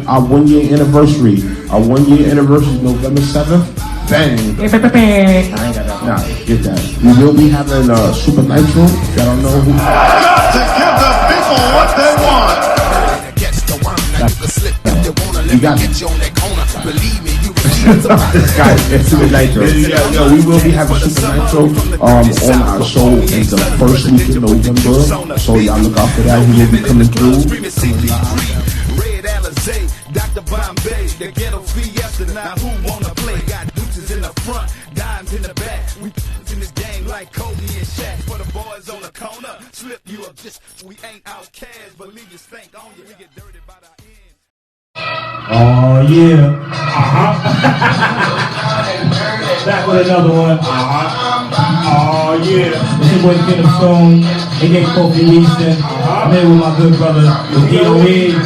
our 1 year anniversary. Our 1 year anniversary is November 7th. Bang. I ain't got that. Nah, get that. We will be having Supa Nitro. Y'all don't know who. Got to give the people what they want. You got it. Guys, it's Supa Nitro. Yo, we will be having Supa Nitro on our show in the first week in November. So y'all look out for that. He will be coming through. Red Alizé, Dr. Bombay, the ghetto fiesta. Now who wanna play? Got deuces in the front, dimes in the back. We in this game like Kobe and Shaq. For the boys on the corner, slip you up just. We ain't outcasts, but leave your stank on you. We get dirty by the end. Oh yeah. Back with another one. Oh yeah. It's your boy Kenneth Stone, aka Kofi Easton. I'm here with my good brother, the DOE.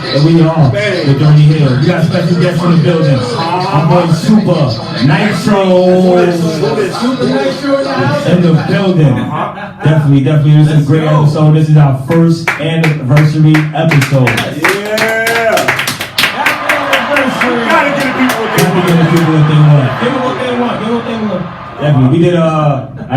And we are the Dirty Hill. We got special guests in the building. Our boy Supa Nitro. Supa Nitro in the building. Definitely. This is a great episode. This is our first anniversary episode. Gotta give the people what they want. Definitely. We did I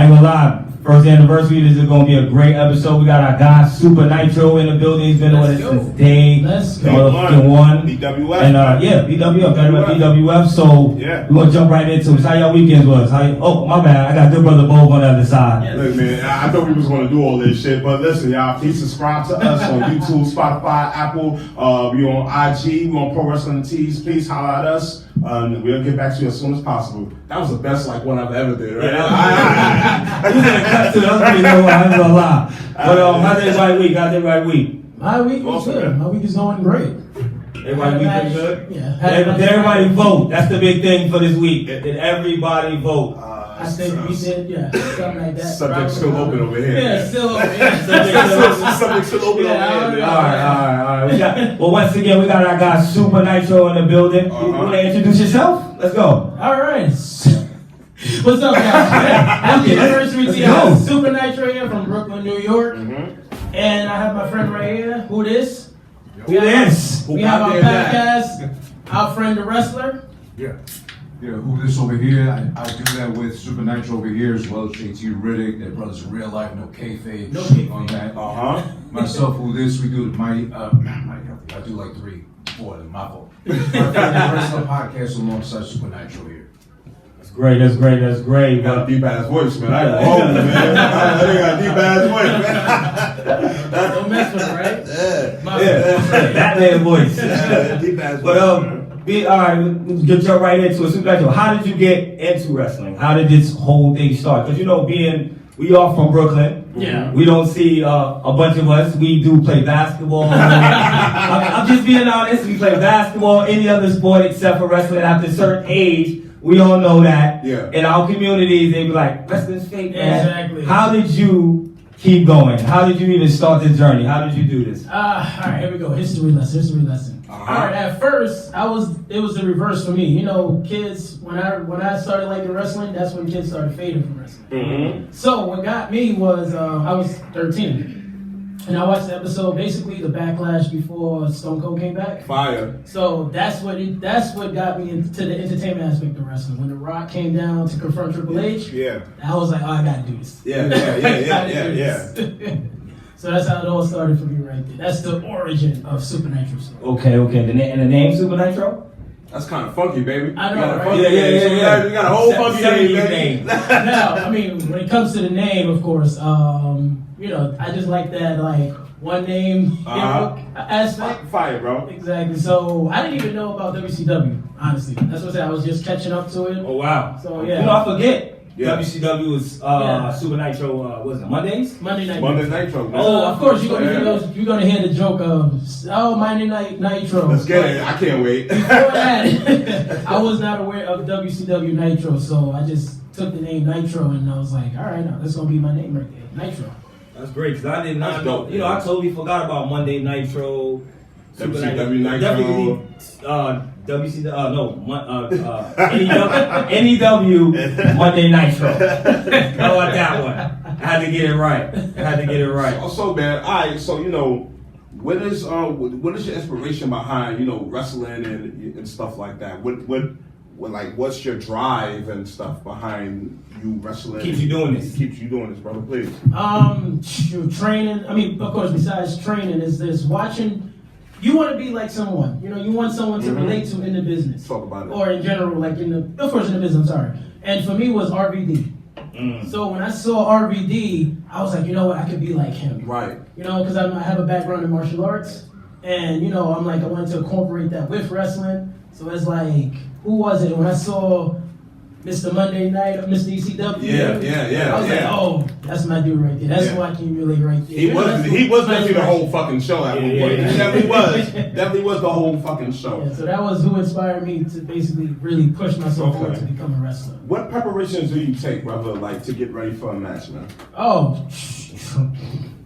ain't gonna lie, first anniversary. This is gonna be a great episode. We got our guy Supa Nitro in the building. He's been with us since day one. BWF. And BWF. So we're gonna jump right into it. How y'all weekends was? Oh my bad, I got good brother Bo on the other side. Look, man, I thought we was gonna do all this shit, but listen, y'all, please subscribe to us on YouTube, Spotify, Apple. We on IG, we on Pro Wrestling Tees. Please holler at us. We'll get back to you as soon as possible. That was the best one I've ever did, right? You didn't cut to the other thing, though. I ain't gonna lie. But how's everybody week? My week was good. My week is going great. Everybody week pretty good? Yeah. Did everybody vote? That's the big thing for this week. Did everybody vote? I think we did, something like that. Subject still open over here. Yeah, still open. Subject still open over here. All right. Well, once again, we got our guy Supa Nitro in the building. You want to introduce yourself? Let's go. All right. What's up, guys? Happy anniversary to you. Supa Nitro here from Brooklyn, New York. And I have my friend right here, WhoDissIs. We have our podcast, Our Friend the Wrestler. Yeah, WhoDissIs over here. I do that with Supa Nitro over here as well as JT Riddick. They're brothers in real life, no kayfabe. No kayfabe. On that. Myself, WhoDissIs, we do I do like 3, 4 of them, my fault. My favorite wrestling podcast alongside Supa Nitro here. That's great. You got a deep ass voice, man. I ain't gonna hold you, man. I got a deep ass voice, man. Don't mess with it, right? Batman voice. Deep ass voice. But all right, let's get right into it. Supa Nitro, how did you get into wrestling? How did this whole thing start? Because we are from Brooklyn. Yeah. We don't see a bunch of us. We do play basketball. I'm just being honest. We play basketball, any other sport except for wrestling. After a certain age, we all know that. Yeah. In our communities, they be like, wrestling's fake, man. Exactly. How did you keep going? How did you even start this journey? How did you do this? All right, here we go. History lesson. All right, at first, it was the reverse for me. Kids, when I started liking wrestling, that's when kids started fading from wrestling. So what got me was, I was 13. And I watched the episode, basically the backlash before Stone Cold came back. Fire. So that's what got me into the entertainment aspect of wrestling. When The Rock came down to confront Triple H, I was like, I gotta do this. Yeah. So that's how it all started for me right there. That's the origin of Supa Nitro. Okay. The name Supa Nitro? That's kind of funky, baby. I know, right? Yeah. You got a whole funky name. Now, when it comes to the name, of course, I just like that, one name aspect. Fire, bro. Exactly. So I didn't even know about WCW, honestly. That's what I said. I was just catching up to it. Oh, wow. So, yeah. I forget. WCW was Supa Nitro, was it Mondays? Monday Night Nitro. Oh, of course, you're gonna hear the joke of, Monday Night Nitro. Let's get it. I can't wait. Before that, I was not aware of WCW Nitro, so I just took the name Nitro and I was like, all right, now that's gonna be my name right there, Nitro. That's great, because I did not know. I totally forgot about Monday Nitro. WCW Nitro. NEW Monday Nitro. How about that one? I had to get it right. So man, alright, so what is your inspiration behind, you know, wrestling and stuff like that? What's your drive and stuff behind you wrestling? Keeps you doing this. Keeps you doing this, brother, please. Training. I mean, of course, besides training, is this watching. You want to be like someone. You know, you want someone to relate to in the business. Talk about it. Or in general, like of course, in the business. I'm sorry. And for me, was RVD. So when I saw RVD, I was like, you know what, I could be like him. Right. You know, because I have a background in martial arts, and you know, I'm like, I wanted to incorporate that with wrestling. So it's like, who was it? When I saw Mr. Monday Night, Mr. ECW. Yeah. I was like, oh, that's my dude right there. That's who I can relate right there. He was definitely the whole fucking show at one point. He definitely was the whole fucking show. Yeah, so that was who inspired me to basically really push myself forward to become a wrestler. What preparations do you take, brother, like to get ready for a match, man? Oh,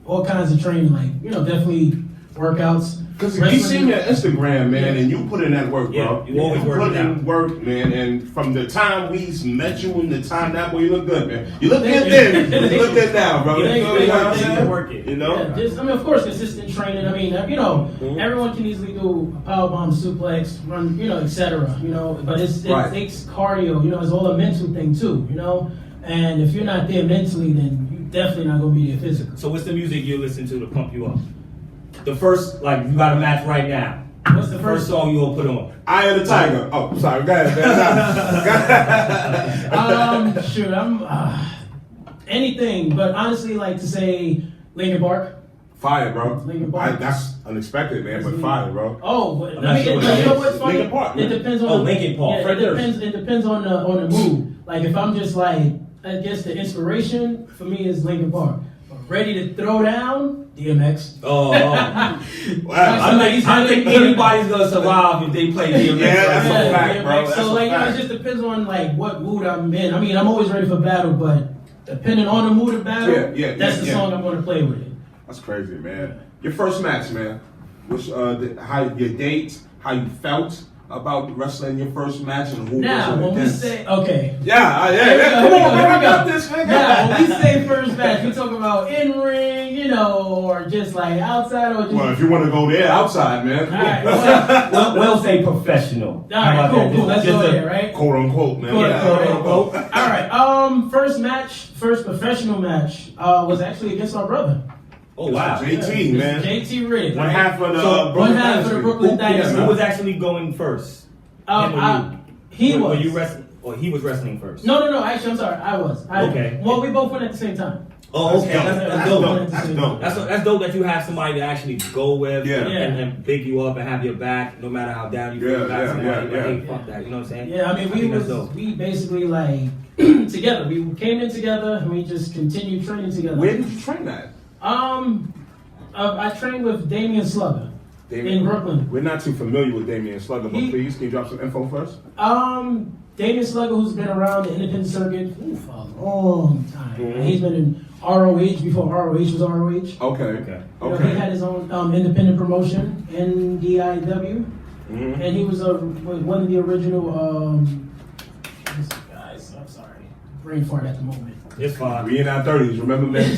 all kinds of training, like, you know, definitely workouts. Because we seen your Instagram, man, and you put in that work, bro. You always put in work, man, and from the time we met you and the time that boy, you look good, man. You look good then. You look good now, bro. You know what I'm saying? You know? Yeah, just, I mean, of course, consistent training. I mean, you know, everyone can easily do a powerbomb, suplex, run, you know, etc. You know, but it takes cardio. You know, it's all a mental thing too. You know, and if you're not there mentally, then you're definitely not gonna be there physically. So what's the music you listen to pump you up? The first, like, you got a match right now. What's the first song you gonna put on? Eye of the Tiger. Oh, sorry. Go ahead, man. Shoot, I'm anything, but honestly, like to say Linkin Park. Fire, bro. Linkin Park. That's unexpected, man, but fire, bro. Oh, but I'm not sure what that you know is. what's funny? Linkin Park, It man. depends on Linkin Park. Yeah, it depends on the mood. Like if I'm just like, I guess the inspiration for me is Linkin Park. Ready to throw down? DMX. Oh. Wow. I think anybody's gonna survive if they play DMX. Yeah, that's a fact, bro. DMX. That's So a like, you know, fact. it just depends on like what mood I'm in. I mean, I'm always ready for battle, but depending on the mood of battle, that's the song I'm gonna play with it. That's crazy, man. Your first match, man. Which how your date, how you felt about wrestling your first match, and who Now, was when we against? say okay. Yeah. Here Come we on, go, man. I here we got go. this, nigga. Now, when we say first match, we talking about in ring, you know, or just like outside, or just. Well, if you want to go there, outside, man. All right, We'll say professional. All right, cool. Let's go there, right? Quote unquote, man. Quote unquote. All right. First professional match was actually against our brother. Oh wow. JT, man. JT Riddick. One half of the So, one half of the Brooklyn Dynasty. Who was actually going first? He Were was. you wrestling? Or he was wrestling first? No. Actually, I'm sorry. I was. Okay. Well, we both went at the same time. Oh, okay. That's dope. That's dope. That's dope that you have somebody to actually go with Yeah. and pick you up and have your back no matter how down you feel. Yeah, Somebody, yeah. Hey, fuck that. You know what I'm saying? Yeah, I mean, we basically like together. We came in together and we just continued training together. Where did you train at? I trained with Damian Slugger in Brooklyn. We're not too familiar with Damian Slugger, but please, can you drop some info first? Damian Slugger, who's been around the independent circuit for a long time. He's been in ROH before ROH was ROH. Okay. You know, he had his own independent promotion, NDIW, and he was one of the original. Guys, I'm sorry, brain fart at the moment. It's fine. We in our 30s, remember, man?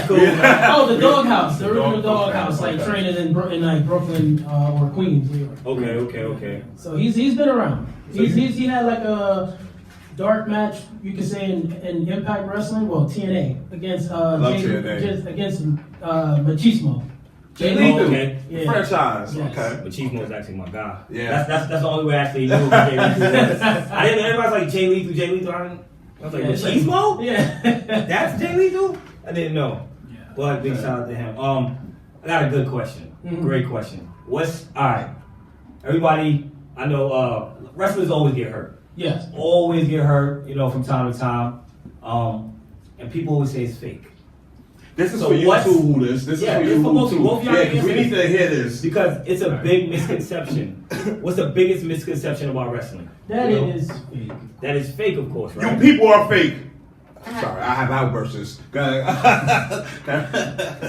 Cool. Oh, the Doghouse, the original Doghouse, like training in like Brooklyn or Queens, New York. Okay. So he's been around. He had like a dark match, you could say, in Impact Wrestling, well TNA against Machismo. Jay Lethal, okay. Yeah. franchise. Yes. Okay. Machismo is actually my guy. Yeah. That's the only way I actually knew who Jay Lethal was. I didn't. Everybody's like Jay Lethal. I was like, Machismo? Yeah. That's Jay Lethal? I didn't know. Yeah. But big shout out to him. I got a good question. Great question. Alright. Everybody, I know wrestlers always get hurt. Yes. Always get hurt, you know, from time to time. And people always say it's fake. This is So for you what's- too, who this. This Yeah, is for this you for who both- too. both y'all Yeah, can 'cause we answer need to hear this. Because it's a big misconception. What's the biggest misconception about wrestling? That You know? is fake. That is fake, of course, You right? people are fake. Sorry, I have outbursts. Go ahead.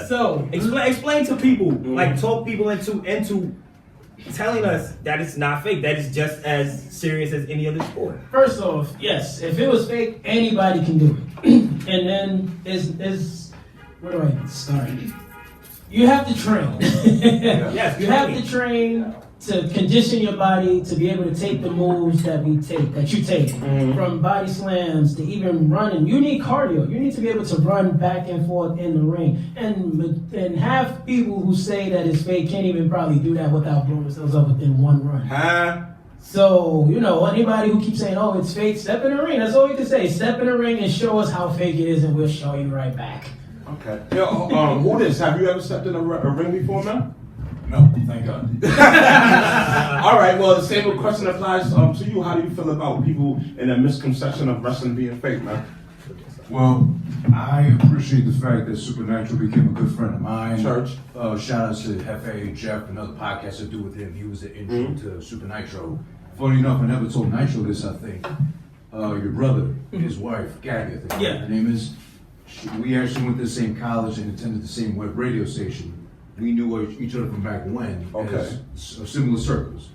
So Explain to people, like talk people into telling us that it's not fake. That it's just as serious as any other sport. first off, yes, if it was fake, anybody can do it. And then is where do I start? You have to train. Yes, You have to train to condition your body to be able to take the moves that you take, from body slams to even running. You need cardio. You need to be able to run back and forth in the ring. And half people who say that it's fake can't even probably do that without blowing themselves up within one run. So, anybody who keeps saying, oh, it's fake, step in the ring. That's all you can say. Step in the ring and show us how fake it is, and we'll show you right back. Okay. WhoDissIs, have you ever stepped in a ring before, man? No, thank God. All right, well, the same question applies to you. How do you feel about people in a misconception of wrestling being fake, man? Well, I appreciate the fact that Supa Nitro became a good friend of mine. Church. Shout out to Hefe, Jeff, another podcast I do with him. He was the intro to Supa Nitro. Funny enough, I never told Nitro this, I think. Your brother, his wife, Gabby, I think her name is. We actually went to the same college and attended the same web radio station. We knew each other from back when. Okay. Similar circles.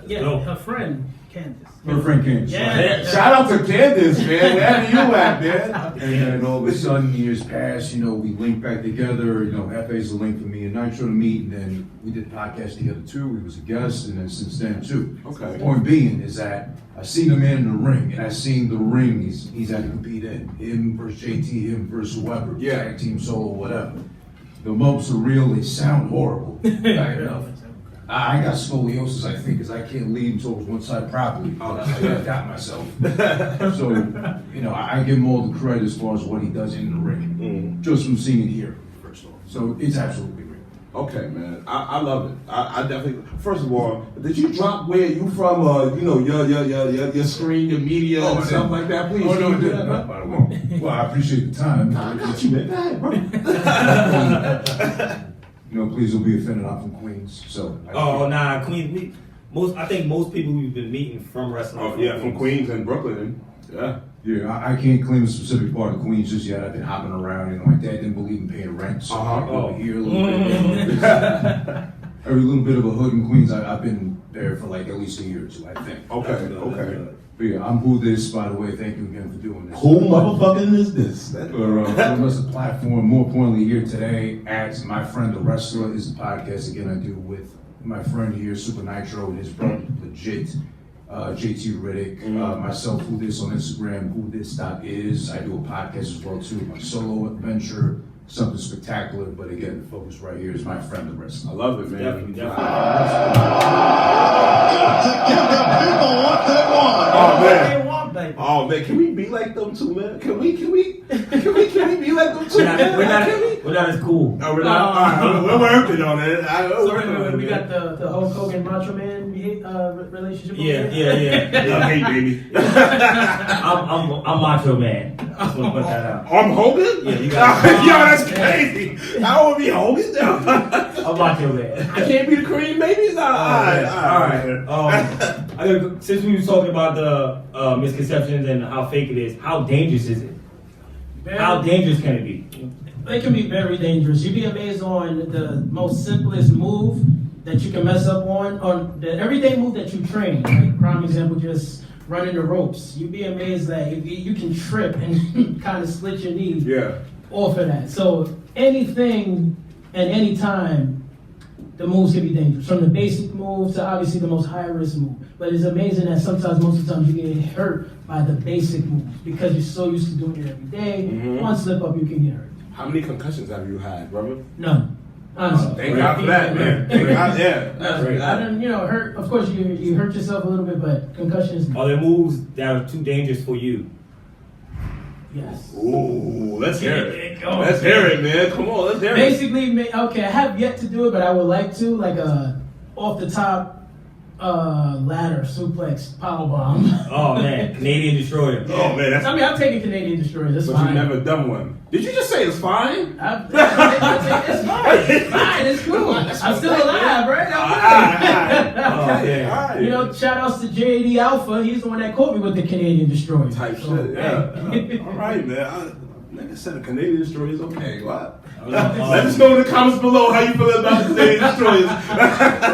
Yeah, her friend, Candace. Her friend Candace. Yeah. Right? Shout out to Candace, man. Wherever you at, man? And then all of a sudden, years passed, we linked back together. Hefe's the link for me and Nitro to meet, and then we did the podcast together too. He was a guest, and then since then too. Okay. The point being is that I seen the man in the ring, and I seen the ring he's had to compete in. Him versus JT, him versus whoever. Yeah. Tag team, solo, whatever. The bumps are real, they sound horrible. Back it up. I got scoliosis, I think, because I can't lean towards one side properly. I got myself. So, I give him all the credit as far as what he does in the ring. Just from seeing it here, first of all. So it's absolutely real. Okay, man. I love it. I definitely. First of all, did you drop where you from? Your screen, your media, and stuff like that. Please. Oh no, I didn't. By the way. Well, I appreciate the time. I got you, man. Go ahead, bro. Please don't be offended. I'm from Queens, so. Nah, Queens. I think most people we've been meeting from wrestling. From Queens and Brooklyn. Yeah. Yeah, I can't claim a specific part of Queens just yet. I've been hopping around. My dad didn't believe in paying rent, so over here a little bit. Every little bit of a hood in Queens, I've been there for like at least a year or two, I think. Okay. But yeah, I'm WhoDissIs, by the way. Thank you again for doing this. Who motherfucking is this? For us, the platform. More importantly, here today, as my friend the wrestler is the podcast again I do with my friend here, Supa Nitro, and his brother, legit. JT Riddick, myself, WhoDissIs on Instagram, WhoDissIs. I do a podcast as well too. My solo adventure, something spectacular, but again, the focus right here is my friend the wrestler. I love it, man. Definitely. To give the people what they want. Oh man, can we be like them too, man? Can we be like them too? We're not as cool. No, we're not. All right, we're working on it. We got the Hulk Hogan Macho Man relationship. Yeah. Hey, baby. I'm Macho Man. Just want to put that out. I'm Hogan? Yeah, you got Yo, that's crazy. I want to be Hogan. I'm Macho Man. I can't be the Cream, baby? All right. Since we were talking about the misconceptions and how fake it is, how dangerous is it? How dangerous can it be? It can be very dangerous. You'd be amazed on the most simplest move that you can mess up on the everyday move that you train. Like, prime example, just running the ropes. You'd be amazed that if you can trip and kind of split your knee off of that. So anything at any time, the moves can be dangerous. From the basic move to obviously the most high risk move. But it's amazing that most of the time you get hurt by the basic moves because you're so used to doing it every day. One slip up, you can get hurt. How many concussions have you had, brother? None. Honestly. Thank God for that, man. Thank God, That's great. I didn't, hurt. Of course, you hurt yourself a little bit, but concussions. Are there moves that are too dangerous for you? Yes. Ooh, let's hear it. Let's hear it, man. Come on, let's hear it. Basically, okay, I have yet to do it, but I would like to, like a off the top ladder suplex powerbomb. Oh man, Canadian Destroyer. Oh man, I'm taking Canadian Destroyer. That's fine. But you've never done one. Did you just say it's fine? It's fine. It's fine. It's cool. I'm still alive, right? All right. Shout outs to JD Alpha. He's the one that caught me with the Canadian Destroyer. Type shit, yeah. All right, man. Nigga said a Canadian Destroyer is okay. What? Let us know in the comments below how you feel about the Canadian Destroyers.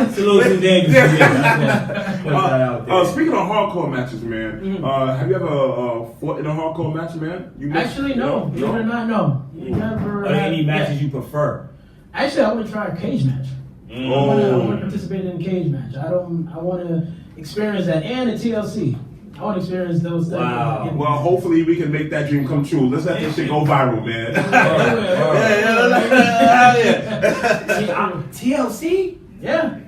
It's a little too dangerous. Speaking of hardcore matches, man, have you ever fought in a hardcore match, man? Actually, no. Believe it or not, no. Never. Are there any matches you prefer? Actually, I want to try a cage match. I want to participate in a cage match. I want to experience that and a TLC. I want to experience those things. Wow. Well, hopefully we can make that dream come true. Let's let this shit go viral, man. TLC? Yeah.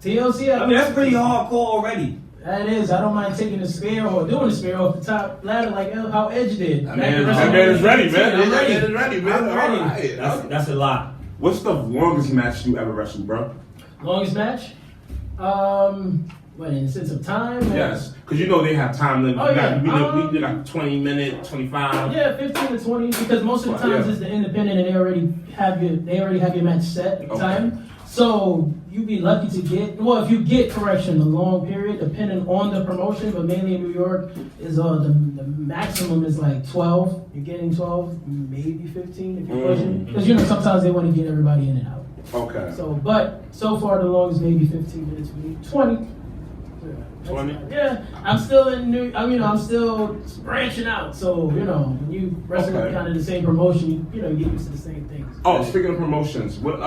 TLC. I mean, that's pretty hardcore already. That is. I don't mind taking the spear or doing the spear off the top ladder like how Edge did. That man is ready, man. I'm ready. That man is ready, man. I'm ready. All right. That's a lot. What's the longest match you ever wrestled, bro? Longest match? What, in the sense of time? Or? Yes, because you know they have time limit. Oh, yeah. We got 20 minutes, 25. Yeah, 15 to 20, because most of the times it's the independent and they already have your match set at the time. So you'd be lucky to get, well, if you get correction, a long period, depending on the promotion, but mainly in New York, is the maximum is like 12. You're getting 12, maybe 15 if you're pushing. Because sometimes they want to get everybody in and out. Okay. But so far the longest maybe 15 minutes for me. 20. 20? Yeah, I'm still I'm still branching out. So, when you wrestle kind of the same promotion, you get used to the same things. Oh, speaking of promotions, what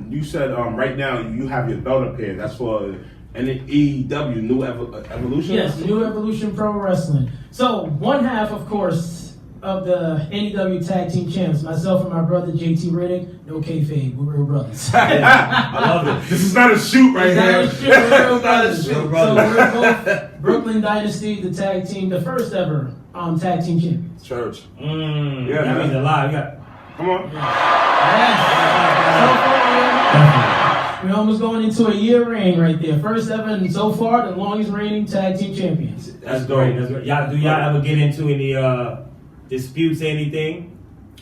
you said right now you have your belt up here. That's for NEW, New Evolution? Yes, New Evolution Pro Wrestling. So, one half, of course, of the NEW Tag Team Champs, myself and my brother JT Riddick, no kayfabe, we're real brothers. I love it. This is not a shoot right here. We're real brothers. So we're both Brooklyn Dynasty, the tag team, the first ever tag team champions. Church. Yeah, that means a lot. Come on. Yeah. We're almost going into a year reign right there. First ever and so far the longest reigning tag team champions. That's great. That's great. Do y'all ever get into any disputes, anything?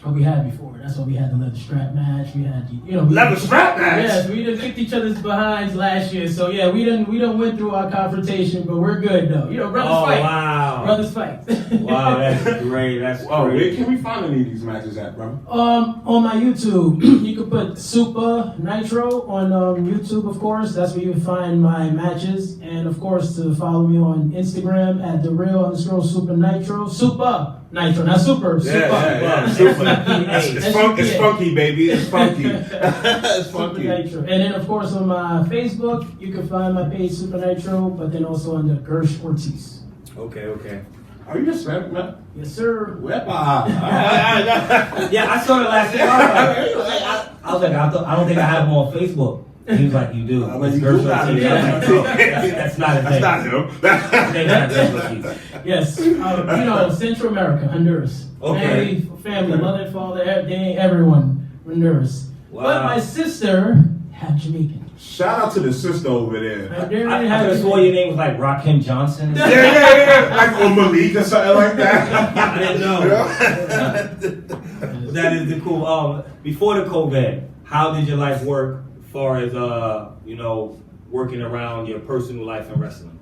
Oh, we had before. That's why we had the leather strap match. We had leather strap match. Yes, we done kicked each other's behinds last year. So yeah, we done went through our confrontation, but we're good though. Brothers fight. Wow. Brothers fight. Wow, that's great. That's great. Where can we find any of these matches at, bro? On my YouTube, you can put Supa Nitro on YouTube, of course. That's where you can find my matches, and of course to follow me on Instagram at @thereal_Supa Nitro. Supa Nitro, not super. Yeah. Super. It's funky, baby. It's funky. It's funky. Supa Nitro. And then, of course, on my Facebook, you can find my page Supa Nitro, but then also under Gersh Ortiz. Okay. Are you Hispanic, man? Yes, sir. Wepa. Yeah, I saw it last week. I was like, I don't think I have him on Facebook. He was like, you do. I'm like, It's you Gersh do got Ortiz. it. That's not a thing. That's not him. Yes. Central America, Honduras. Okay. Family, mother, father, everyone, Honduras. Wow. But my sister, half Jamaican. Shout out to the sister over there. I could have swore your name was like Rakim Johnson. Yeah. Like or Malik or something like that. I didn't know. That is the cool. Before the COVID, how did your life work as far as working around your personal life and wrestling?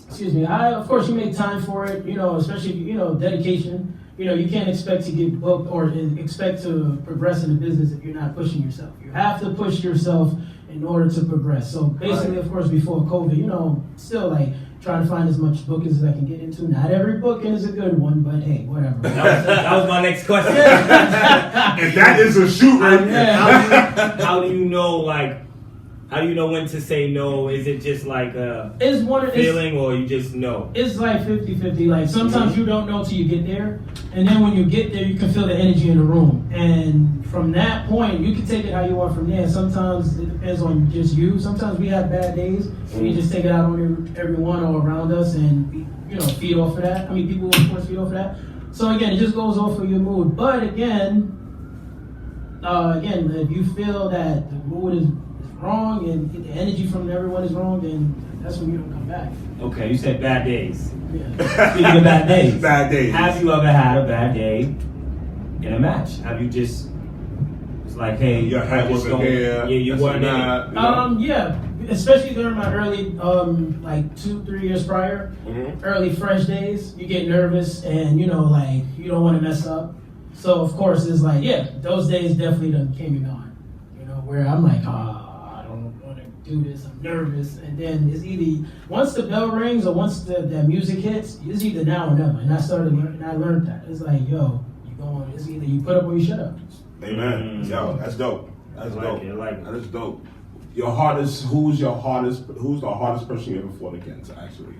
Excuse me. Of course you make time for it, especially dedication. You can't expect to get booked or expect to progress in the business if you're not pushing yourself. You have to push yourself in order to progress. So basically, of course, before COVID, still like trying to find as much bookings as I can get into. Not every booking is a good one, but hey, whatever. That was my next question. And that is a shoot right there. How do you know when to say no? Is it just like a feeling or you just know? It's like 50-50. Like sometimes you don't know till you get there. And then when you get there, you can feel the energy in the room. And from that point, you can take it how you want from there. Sometimes it depends on just you. Sometimes we have bad days. And we just take it out on everyone or around us and, feed off of that. I mean, people will, of course, feed off of that. So again, it just goes off of your mood. But again, if you feel that the mood is wrong and the energy from everyone is wrong, then that's when you don't come back. Okay, you said bad days. Yeah. Speaking of bad days. Bad days. Have you ever had a bad day in a match? Have you just, it's like, hey, your head wasn't there. Yeah, you weren't in it. Yeah, especially during my early, 2-3 years prior, early fresh days, you get nervous and, you don't want to mess up. So, of course, it's like, those days definitely done came and gone. Where I'm like, I don't want to do this, I'm nervous. And then it's either, once the bell rings or once that music hits, it's either now or never. And I learned that. It's like, it's either you put up or you shut up. Amen. Yo, that's dope. That's dope. I like it. That is dope. Who's the hardest person you ever fought against, actually?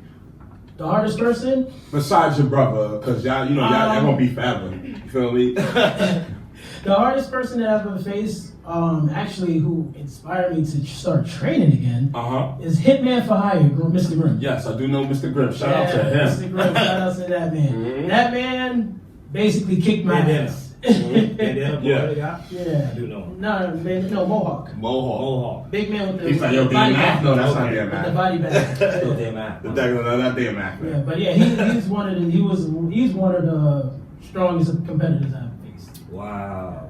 The hardest person? Besides your brother, because y'all gonna be forever. You feel me? The hardest person that I've ever faced, actually, who inspired me to start training again, is Hitman for Hire, Mr. Grimm. Yes, I do know Mr. Grimm. Shout out to him. Mr. Grimm, shout out to that man. Mm-hmm. That man basically kicked my ass. Yeah. Yeah. I do know. No, Mohawk. Mohawk. Big man with the He's like, yo, body DMF? bag. No, that's not With the DMF. body bag. Still damn act. That DMF, man. Yeah, but yeah, he's one of the strongest competitors I've faced. Wow.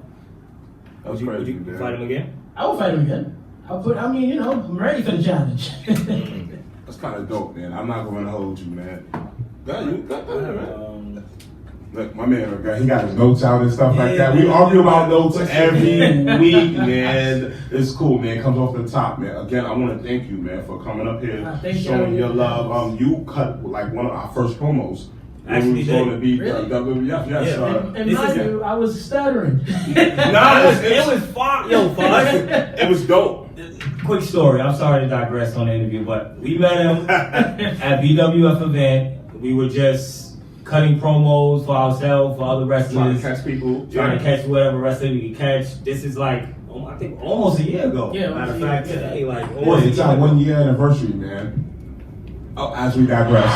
That was Would crazy, you man. fight him again? I will fight him again. I'm ready for the challenge. That's kind of dope, man. I'm not going to hold you, man. You got that, man. Look, my man, he got his notes out and stuff like that. We argue about notes every week, man. It's cool, man. Comes off the top, man. Again, I want to thank you, man, for coming up here, showing your love. You cut like one of our first promos. Actually, going to be really? WWF. Yes, and mind you, I was stuttering. It was fun. Yo, fun. It was dope. Quick story. I'm sorry to digress on the interview, but we met him at BWF event. We were just cutting promos for ourselves, for other wrestlers. Trying to catch people. Trying to catch whatever wrestler we could catch. This is like, I think almost a year ago. Yeah, matter of fact, today, like Boy, it's our 1 year anniversary, man. Oh, as we digress.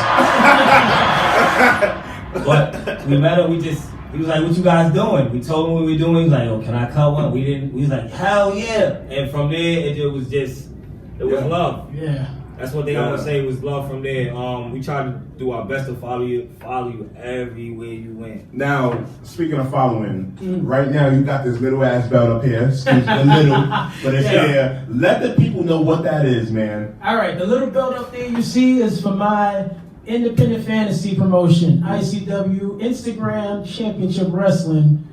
But we met him, he was like, what you guys doing? We told him what we were doing. He was like, oh, can I cut one? We was like, hell yeah. And from there, it was love. Yeah. That's what they always say, was love from there. We try to do our best to follow you everywhere you went. Now, speaking of following, right now you got this little ass belt up here. Excuse the little, but it's here. Let the people know what that is, man. All right, the little belt up there you see is for my independent fantasy promotion, ICW Instagram Championship Wrestling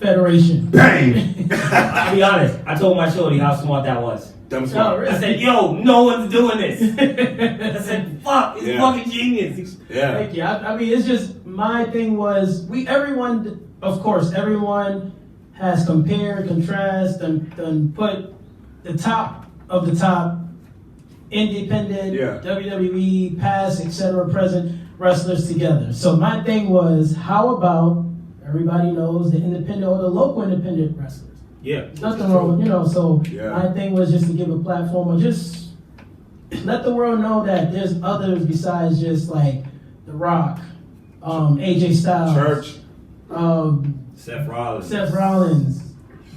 Federation. Bang! I'll be honest, I told my shorty how smart that was. Oh, really? I said, yo, no one's doing this. I said, fuck, it's fucking genius. Yeah. Thank you. I mean, it's just, my thing was, everyone has compared, contrast, and put the top of the top independent, WWE, past, etc., present wrestlers together. So my thing was, how about everybody knows the independent or the local independent wrestlers? Yeah. There's nothing wrong with, so my thing was just to give a platform or just let the world know that there's others besides just like The Rock, AJ Styles, Church, Seth Rollins,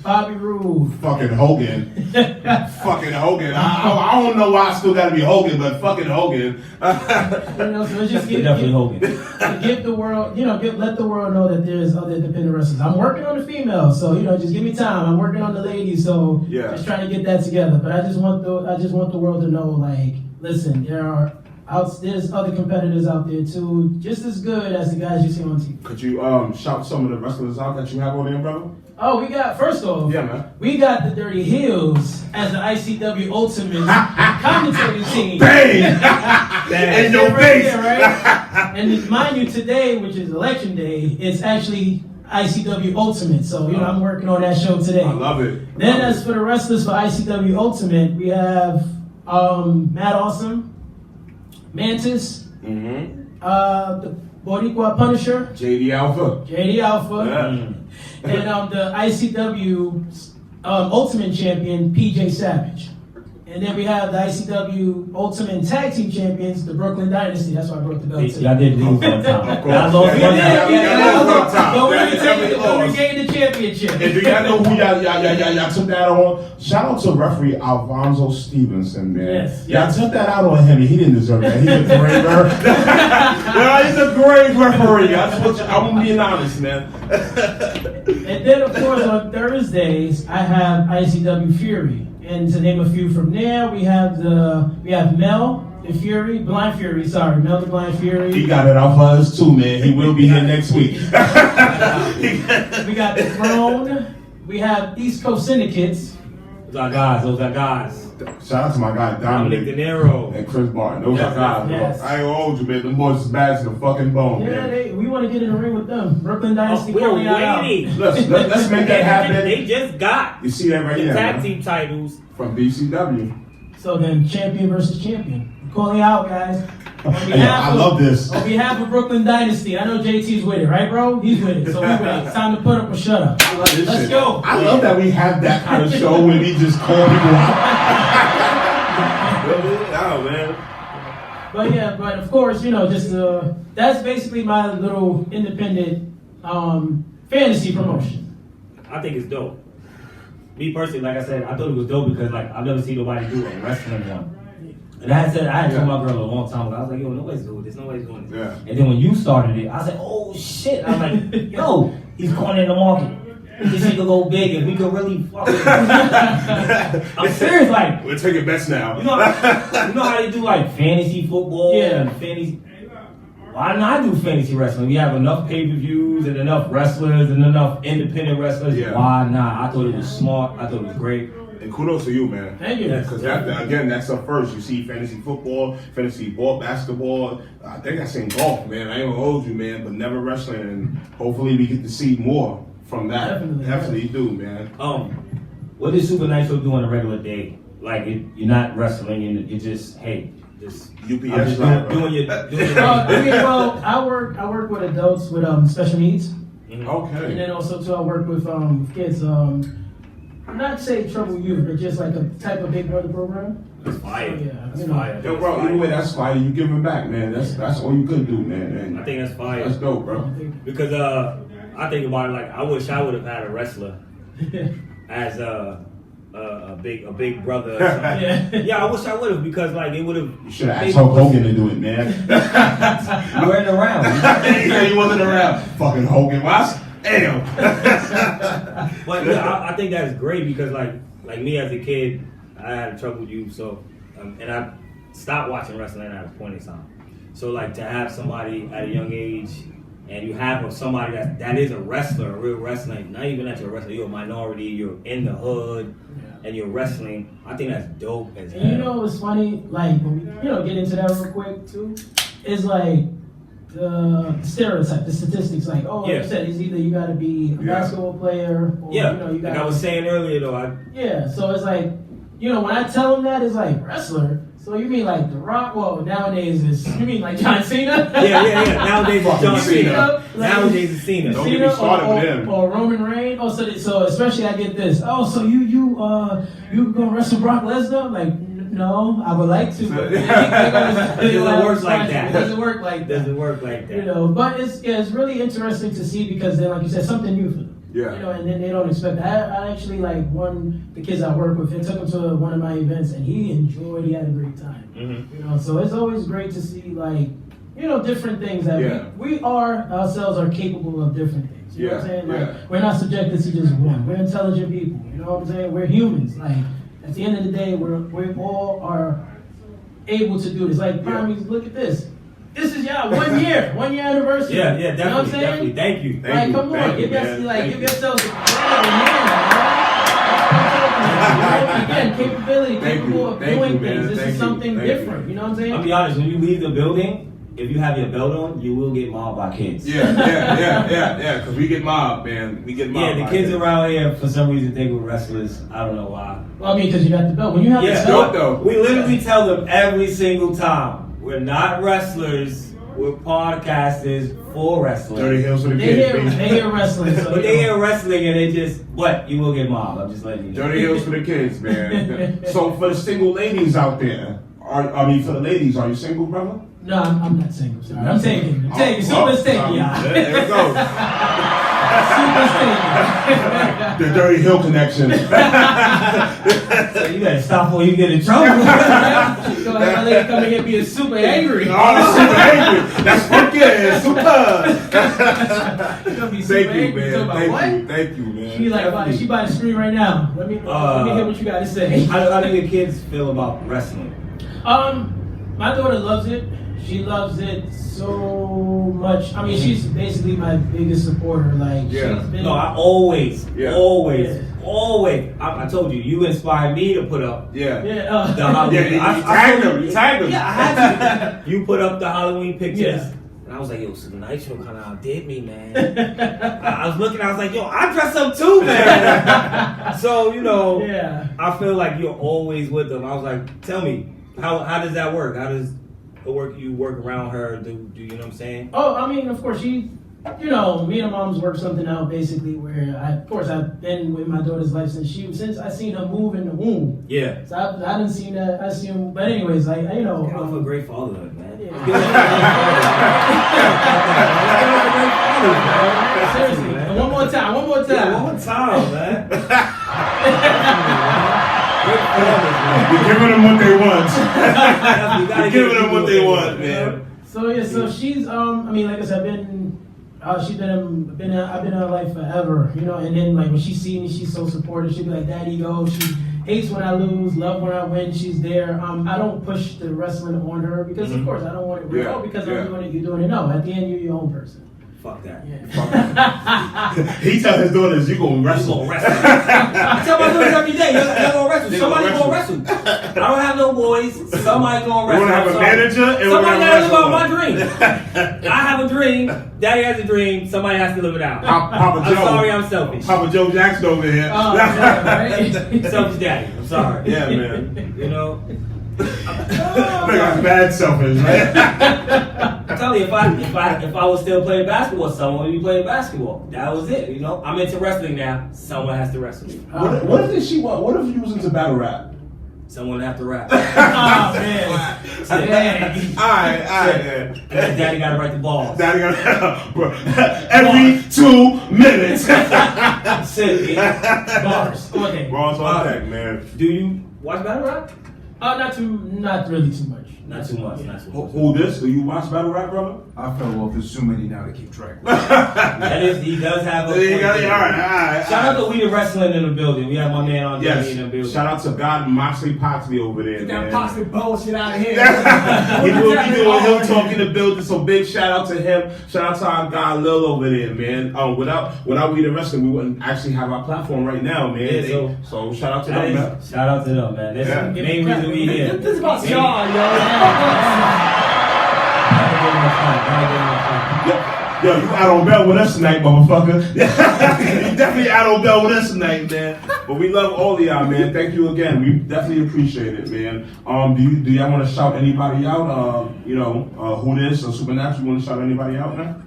Bobby Roode, fucking Hogan. Fucking Hogan. I don't know why I still gotta be Hogan, but fucking Hogan. So it's just definitely Hogan. Give the world, let the world know that there's other independent wrestlers. I'm working on the females, so just give me time. I'm working on the ladies, so just trying to get that together. But I just want the world to know, like, listen, there's other competitors out there too, just as good as the guys you see on TV. Could you shout some of the wrestlers out that you have on there, brother? Oh, first off, we got the Dirty Heels as the ICW Ultimate commentating team. Bang! In your face! Right? And mind you, today, which is election day, it's actually ICW Ultimate. So, I'm working on that show today. I love it. Then as for the wrestlers for ICW Ultimate, we have Matt Awesome, Mantis, the Boricua Punisher, JD Alpha. And the ICW Ultimate Champion, PJ Savage. And then we have the ICW Ultimate Tag Team Champions, the Brooklyn Dynasty. That's why I brought the belt to. Y'all did lose one time. But we regained the championship. And do y'all know who y'all took that on? Shout out to referee Alfonso Stevenson, man. Yes. Y'all took that out on him, and he didn't deserve that. He's a great referee. He's a great referee. I'm being honest, man. And then, of course, on Thursdays, I have ICW Fury. And to name a few from there, we have Mel the Fury, Mel the Blind Fury. He got it off us too, man. He will be here next week. We got the Throne. We have East Coast Syndicates. Those are guys. Shout out to my guy Dominic Dominic De Niro. and Chris Barton. Those Yes, are guys, yes. bro. I ain't gonna hold you, man. Them boys is bad as the fucking bone, Yeah, man. we want to get in the ring with them. Brooklyn Dynasty. We're calling y'all out. waiting. Let's make that happen. They just got You see that right the there, tag man? team titles. From BCW. So then, champion versus champion. I'm calling you out, guys. On Hey, behalf I love this. On behalf of Brooklyn Dynasty, I know JT's with it, right, bro? He's with it. So we with it. It's time to put up or shut up. I love this Let's shit. go. I love that we have that kind of show when we just call people out. Oh, man. But yeah, but of course, just that's basically my little independent fantasy promotion. I think it's dope. Me personally, like I said, I thought it was dope because like I've never seen nobody do a wrestling one. And I had told my girl a long time ago, I was like, yo, nobody's doing this, nobody's doing this. Yeah. And then when you started it, I was like, oh shit. I was like, yo, he's going in the market. This shit could go big and we could really fucking I'm serious, like We're taking bets now. you know how they do like fantasy football and fantasy. Why not do fantasy wrestling? We have enough pay-per-views and enough wrestlers and enough independent wrestlers. Yeah. Why not? I thought it was smart. I thought it was great. And kudos to you, man. Thank you. Because again, that's the first. You see fantasy football, fantasy ball, basketball. I think I seen golf, man. I ain't gonna hold you, man, but never wrestling. And hopefully we get to see more from that. Definitely. do, man. What does Supa Nitro do on a regular day? Like you're not wrestling, you're just just UPS doing your Well, I work with adults with special needs, and Okay. then also too I work with kids. Not say trouble youth, but just like a type of Big Brother program. That's fire. Yeah, That's you know. fire. Yo, bro, either way, that's fire. You giving back, man. That's all you could do, man. And I think that's fire. that's dope, bro. Because I think about it like I wish I would have had a wrestler as a big brother. Or something. Yeah, I wish I would have because like it would have. You should have asked Hulk Hogan to do it, man. You weren't around. Yeah, he wasn't around. Fucking Hogan. What? Damn. But yeah, I think that's great because like me as a kid, I had trouble with you, so and I stopped watching wrestling at a point in time. So like to have somebody at a young age, and you have somebody that is a wrestler, a real wrestler, not even that you're a wrestler, you're a minority, you're in the hood, and you're wrestling. I think that's dope as hell. And you know what's funny? Like when we get into that real quick too, is like the stereotype, the statistics. Like like you said, it's either you got to be a basketball player, or you like got. I was saying earlier though, So it's like when I tell them that, it's like wrestler. So you mean like The Rock? Well, nowadays you mean like John Cena? Yeah. Nowadays it's John Cena. Like, Nowadays it's Cena. Don't get me started with him. Or Roman Reigns. So especially I get this. Oh, so you gonna wrestle Brock Lesnar? I'm like, no, I would like to. But It doesn't work like that. It doesn't work like that. Doesn't work like that. But it's really interesting to see because then, like you said, something new for them. Yeah. And then they don't expect that. I actually the kids I work with. I took him to one of my events and he enjoyed. He had a great time. Mm-hmm. So it's always great to see different things that we ourselves are capable of different things. You know what I'm saying? Like we're not subjected to just one. We're intelligent people. You know what I'm saying? We're humans. Like at the end of the day, we all are able to do this. Like look at this. This is 1 year anniversary. Yeah, You know what I'm definitely, saying? definitely. Thank you. Like, come on, give yourselves a again, capability, capable of doing things. This is something different. You know what I'm saying? I'll be honest, when you leave the building, if you have your belt on, you will get mobbed by kids. Yeah. Because we get mobbed, man. We get mobbed. Yeah, the kids around here, for some reason, think we're wrestlers. I don't know why. Well, I mean, because you got the belt. When you have the belt, though. We literally tell them every single time, we're not wrestlers, we're podcasters for wrestling. Dirty Hills for the they kids. hear wrestling. So But they hear wrestling and they just, you will get mobbed. I'm just letting you know. Dirty Hills for the kids, man. So for the single ladies out there, for the ladies, are you single, brother? No, I'm not single. Sorry. I'm taking. Super's taking, y'all. There you go. Super's taking. The Dirty Hill connection. So you gotta stop before you get in trouble. So have my lady come in here being super angry. Oh, super angry. That's fucking super. She's gonna be super Thank you, angry. man. So about what? Thank you, man. She like, she by the screen right now. Let me hear what you got to say. How do your kids feel about wrestling? My daughter loves it. She loves it so much. I mean, she's basically my biggest supporter. Like, she's been. No, I always. Yeah. I told you, you inspired me to put up. Yeah. The Halloween. You tagged him. You tagged him. Yeah, I had to. You put up the Halloween pictures. Yeah. And I was like, yo, Supa Nitro kind of outdid me, man. I was looking, I was like, yo, I dress up too, man. So, you know, I feel like you're always with them. I was like, tell me, how does that work? How does it work? You work around her? Do you know what I'm saying? Oh, I mean, of course, me and her mom's worked something out basically where I've been with my daughter's life since I seen her move in the womb. Yeah. So I didn't see that. I see him, but anyways, like Get off a great fatherhood, man. Seriously, and one more time, Yeah, one more time, man. You're giving them what they want. You're giving them what they want, man. So she's I mean, like I said, I've been in her life forever, you know. And then like when she sees me, she's so supportive. She'll be like, "Daddy, go." She hates when I lose, love when I win. She's there. I don't push the wrestling on her because of course I don't want it. Because I'm doing it, you're doing it. No, at the end you're your own person. Fuck that. He tells his daughters, "You gonna wrestle." I tell my daughters every day, "You're gonna wrestle. Somebody gonna wrestle." I don't have no boys. Somebody gonna wrestle. You wanna have a manager? And somebody gotta live out my dream. I have a dream. Daddy has a dream. Somebody has to live it out. Papa Joe. I'm sorry, I'm selfish. Papa Joe Jackson over here. Selfish daddy. I'm sorry. Yeah, man. You know. Nigga, bad selfish, man. I'm telling you, if I was still playing basketball, someone would be playing basketball. That was it, you know. I'm into wrestling now. Someone has to wrestle me. What if she want? What if you was into battle rap? Someone have to rap. Oh man. All right, man. And then daddy gotta write the balls. Daddy gotta every 2 minutes. That's it, man. Bars. Okay. Bars on deck, man. Do you watch battle rap? Not really too much. Not too much. Who this? Do you watch battle rap, brother? I fell off. There's too many now to keep track. He does have a. All right. Shout out to We the Wrestling in the building. We have my man on Yes. in the building. Shout out to God Moxley Poxley over there. Get that man. Poxley bullshit out of here. He will be doing Hill Talk in the building, so big shout out to him. Shout out to our guy Lil over there, man. Without We the Wrestling, we wouldn't actually have our platform right now, man. Yeah, so shout out to them, man. Shout out to them, man. That's the main reason we here. This is about y'all, yo. Yo, you out on bell with us tonight, motherfucker. You definitely out on bell with us tonight, man. But we love all of y'all, man. Thank you again. We definitely appreciate it, man. Do y'all want to shout anybody out? Who this or Supa Nitro? You want to shout anybody out, man?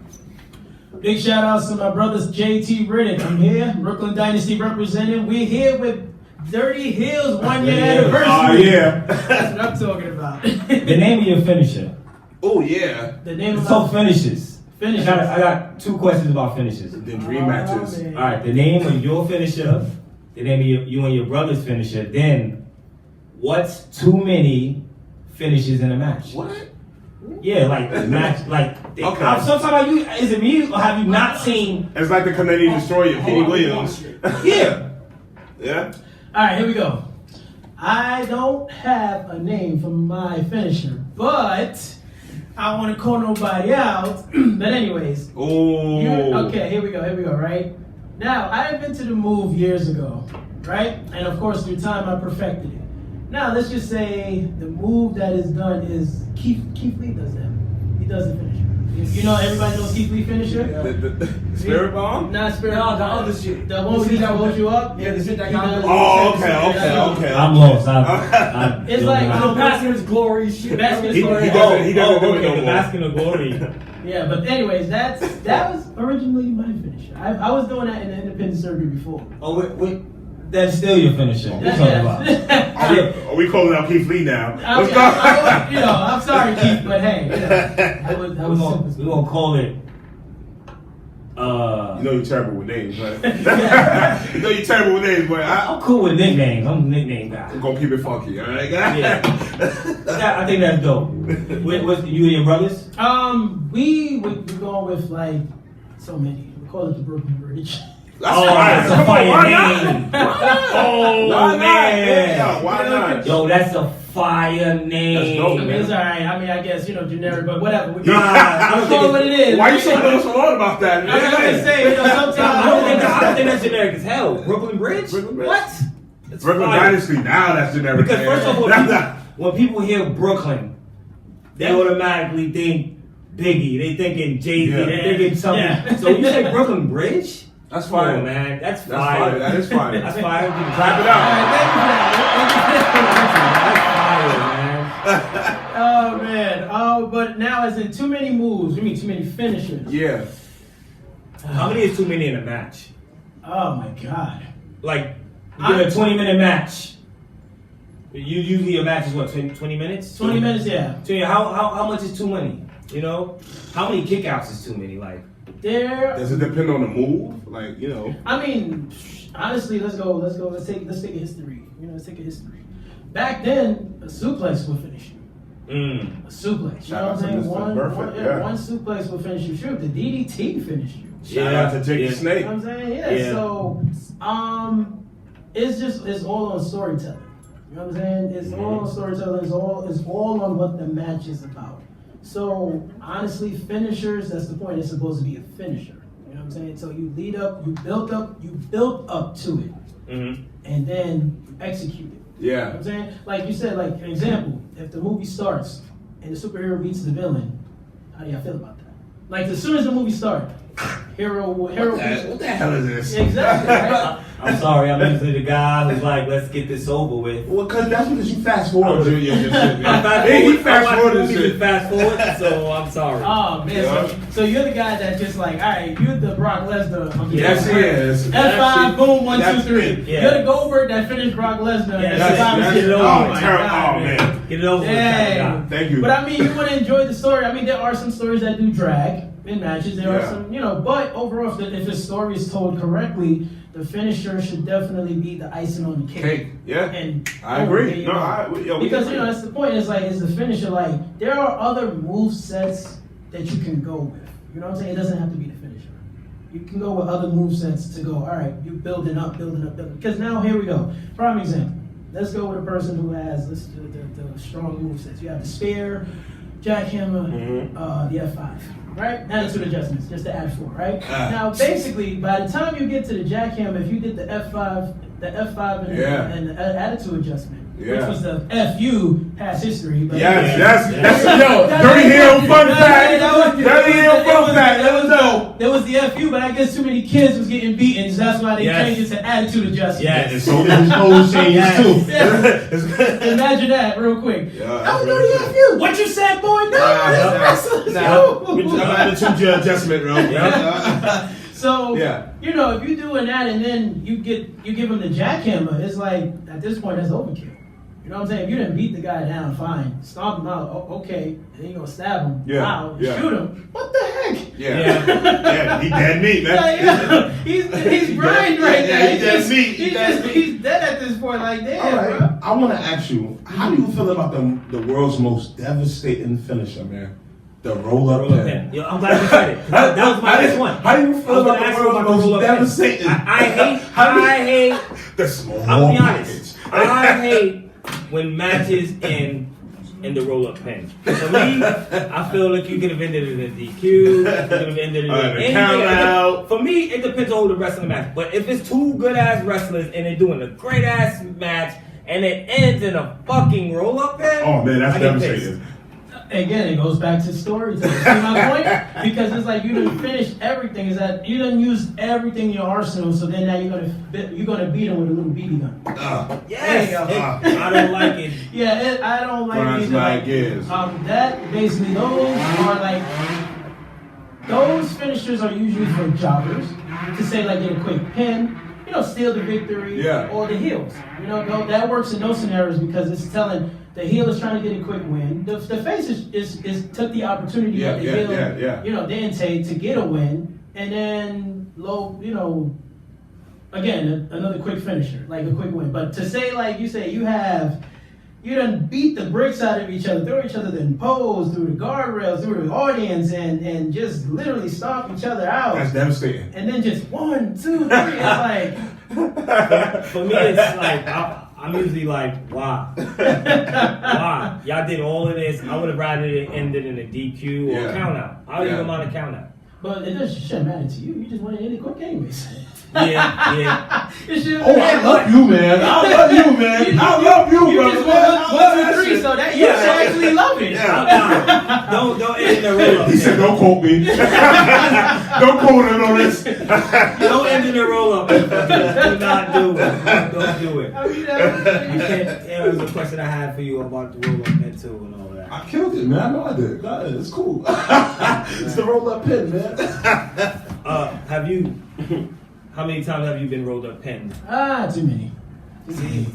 Big shout outs to my brothers JT Riddick. I'm here, Brooklyn Dynasty representing. We're here with Dirty Hills 1 year anniversary. Oh yeah. That's what I'm talking about. The name of your finisher. Oh yeah. The name of So finishes. Finishes. I got 2 questions about finishes. The dream matches. Man. All right, the name of your finisher, the name of you and your brother's finisher. Then, what's too many finishes in a match? What? Yeah, like the match, like. Okay. Sometimes is it me or have you not seen? It's like the Canadian Destroyer, Kenny Williams. Yeah. Yeah. All right, here we go. I don't have a name for my finisher, but I want to call nobody out. But anyways. Oh. Okay, here we go, right? Now, I invented a move years ago, right? And of course, through time, I perfected it. Now, let's just say the move that is done is Keith Lee does that. He does the finisher. You know, everybody knows Keith Lee finisher? The Spirit Bomb? Not Spirit Bomb, the other shit. The one that holds you up? Yeah, the shit that got Oh, okay. I'm lost. It's like Baskin's glory shit. Baskin's glory. He doesn't do it no more. Baskin of glory. Yeah, but anyways, that was originally my finisher. I was doing that in the independent circuit before. Oh, wait. That's still your finisher. What you talking about? Are we calling out Keith Lee now? Let's go. I'm sorry, Keith, but hey, We're gonna call it. You know you're terrible with names, right? You know you're terrible with names, but I'm cool with nicknames. I'm a nickname guy. I'm gonna keep it funky, all right, guys? Yeah. I think that's dope. With you and your brothers? We would be going with like so many. We call it the Broken Bridge. That's Oh, fire. that's a Come on, fire why name. not? Oh, Why not? man. Yeah, why not? Yo, that's a fire name. That's dope, I mean, it's alright. I mean, I guess, generic, but whatever. Nah, I don't Call it what it is. Why you so nonchalant about that, man? I was gonna say, sometimes I don't think that's generic as hell. Brooklyn Bridge? Brooklyn Bridge. What? It's Brooklyn fire. Dynasty, now that's generic. Because man. first of all, That's not- when people hear Brooklyn, they automatically think Biggie. They thinking Jay-Z. Yeah. They thinking something. Yeah. So you say Brooklyn Bridge? That's Come on, fire. man. That's That's fire. fire. That is fire. That's fire. Clap it up. That's fire, man. Oh man. Oh, but now as in too many moves. You mean too many finishers? Yeah. How many is too many in a match? Oh my God. Like, you get a 20-minute match. Usually a match is what, 20 minutes? 20 minutes, yeah. 20, how much is too many? You know? How many kickouts is too many? Like, Does it depend on the move? Like, I mean, honestly, let's take a history. Let's take a history. Back then, a suplex would finish you. A suplex. You know what I'm saying? One suplex will finish you. Shoot, the DDT finished you. Shout out to Jake the Snake. You know what I'm saying? Yeah. So, it's all on storytelling. You know what I'm saying? It's all on storytelling. It's all on what the match is about. So honestly, finishers, that's the point. It's supposed to be a finisher. You know what I'm saying? So you lead up, you built up to it, and then you execute it. Yeah. You know what I'm saying? Like you said, like an example, if the movie starts and the superhero beats the villain, how do y'all feel about that? Like as soon as the movie starts, hero. What the hell is this? Exactly. Right? I'm sorry, I'm usually the guy who's like, let's get this over with. Well, that's because you fast forward your shit, man. He fast forward this shit. Fast forward, so I'm sorry. Oh man, Yeah. so you're the guy that just like, all right, you're the Brock Lesnar. Yes, he is. F5, boom, 1, 2, That's 3. it. Yeah. You're the Goldberg that finished Brock Lesnar. Yeah, That's get it over oh, with. terrible. Oh, man. Get it over with. Dang. Thank you. But I mean, you want to enjoy the story. I mean, there are some stories that do drag in matches. There are some, but overall, if the story is told correctly, the finisher should definitely be the icing on the cake. Yeah. And I agree. Because that's the point. It's like, is the finisher like there are other move sets that you can go with. You know what I'm saying? It doesn't have to be the finisher. You can go with other move sets to go. All right, you building up. Because now here we go. Prime example. Let's go with a person who has the strong move sets. You have the spear, jackhammer, the F5. Right? Attitude adjustments, just to add 4, right? Now, basically, by the time you get to the jackhammer, if you did the F5 and the attitude adjustment, which was the FU past history. But That's Dirty Hill fun fact. Dirty Hill fun fact. Let us know. There was the FU, but I guess too many kids was getting beaten, so that's why they changed it to attitude adjustment. Yes. So there's code changes too. Imagine that real quick. Yeah, Know the FU. What you said, boy? No, the two-judge adjustment, bro. So if you're doing that and then you give him the jackhammer, it's like at this point that's overkill. You know what I'm saying? If you didn't beat the guy down, fine. Stomp him out, okay. Then you're gonna stab him. Wow. Shoot him. What the heck? Yeah, he dead meat, man. He's Brian right there. He dead meat. He's dead at this point. Like, damn, All right. bro. I want to ask you, how do you feel about the world's most devastating finisher, man? The roll-up pin. Yo, I'm glad you said it. That was my next one. How do you feel about the world's most devastating? I hate the small I'll be honest. I hate when matches end in the roll-up pin. For me, I feel like you could have ended it in DQ. You could have ended it in anything. count out. For me, it depends on who the wrestling match. But if it's two good-ass wrestlers and they're doing a great-ass match and it ends in a fucking roll-up pin, oh man, that's I get devastating. pissed. Again, it goes back to storytelling. See my point? Because it's like you didn't finish everything. Is that you didn't use everything in your arsenal, so then now you're gonna beat him with a little BB gun. Yes, I don't like it. Yeah, I don't like Runs it. like is. That basically those are like those finishers are usually for jobbers to say like get a quick pin, steal the victory, or the heels. That works in those scenarios because it's telling. The heel is trying to get a quick win. The face is took the opportunity that the heel, didn't take to get a win, and then again another quick finisher, like a quick win. But to say like you say you have you done beat the bricks out of each other, throw each other in pose, through the guardrails, through the audience, and just literally stomp each other out. That's devastating. And then just 1, 2, 3. It's like For me, it's like I'm usually like, why? Why? Y'all did all of this. I would have rather it ended in a DQ or a count out. I don't even mind a count out. But it shouldn't matter to you. You just want to end it quick anyways. Yeah. It shouldn't Oh, I matter. love you, man. I love you, man. I love you, You brother. just man. want 1, 2, 3, so that you should actually love it. Don't end in a roll up. He said, don't quote me. Don't quote him on this. Don't end in a roll up. Do not do it. Don't do it. I mean, You can't. It was a question I had for you about the roll up pen too and all that. I killed it, man. I know I did. God, it's cool. It's the roll up pin, man. Have you? How many times have you been rolled up pinned? too many.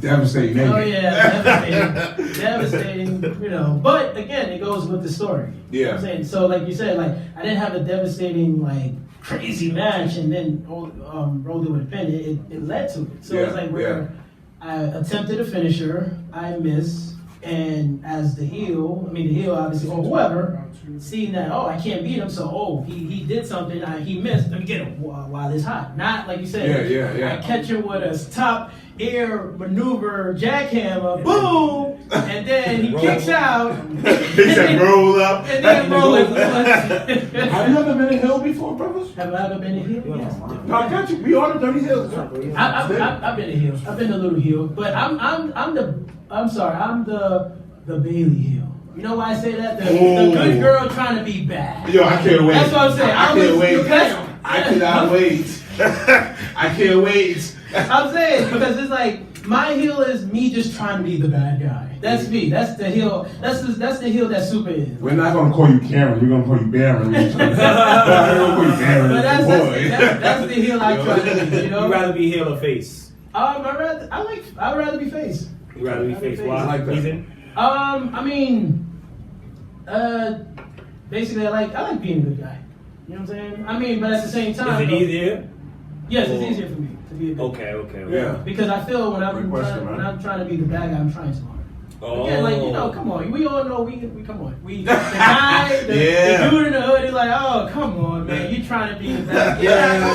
Devastating. Oh yeah, devastating. You know, but again, it goes with the story. You know what I'm saying? So like you said, like I didn't have a devastating, like crazy match and then rolled it with a pin. It led to it. So it's like where I attempted a finisher, I missed, and as the heel obviously, or whoever, seeing that, I can't beat him, so he did something, he missed, let me get him while it's hot. Not like you said, I catch him with a top air maneuver jackhammer, boom, and then he kicks out. He said roll up. And then roll it. Have you ever been a hill before, brothers? Have I ever been a heel? Yes. No, I got you. We are the dirty hills. I've been a heel. I've been a little heel, but I'm the Bailey heel. You know why I say that? The good girl trying to be bad. Yo, I can't wait. That's what I'm saying. I can't wait. I cannot wait. I can't wait. I'm saying because it's like my heel is me just trying to be the bad guy. That's me. That's the heel. That's the heel that Supa is. We're not gonna call you Karen. We're gonna call you Baron. We're gonna call you Baron. But that's the heel I try to be. You know. You'd rather be heel or face? I'd rather be face. You'd rather be face. Why? I like that. Reason? Basically, I like being a good guy. You know what I'm saying? I mean, but at the same time, Is it easier? Yes, it's easier for me to be a good guy. Okay. Yeah. Because I feel when I'm trying to be the bad guy, I'm trying too hard. Again, like, you know, come on. We all know we come on. The guy, the dude in the hood is like, oh, come on, man. You trying to be the bad guy.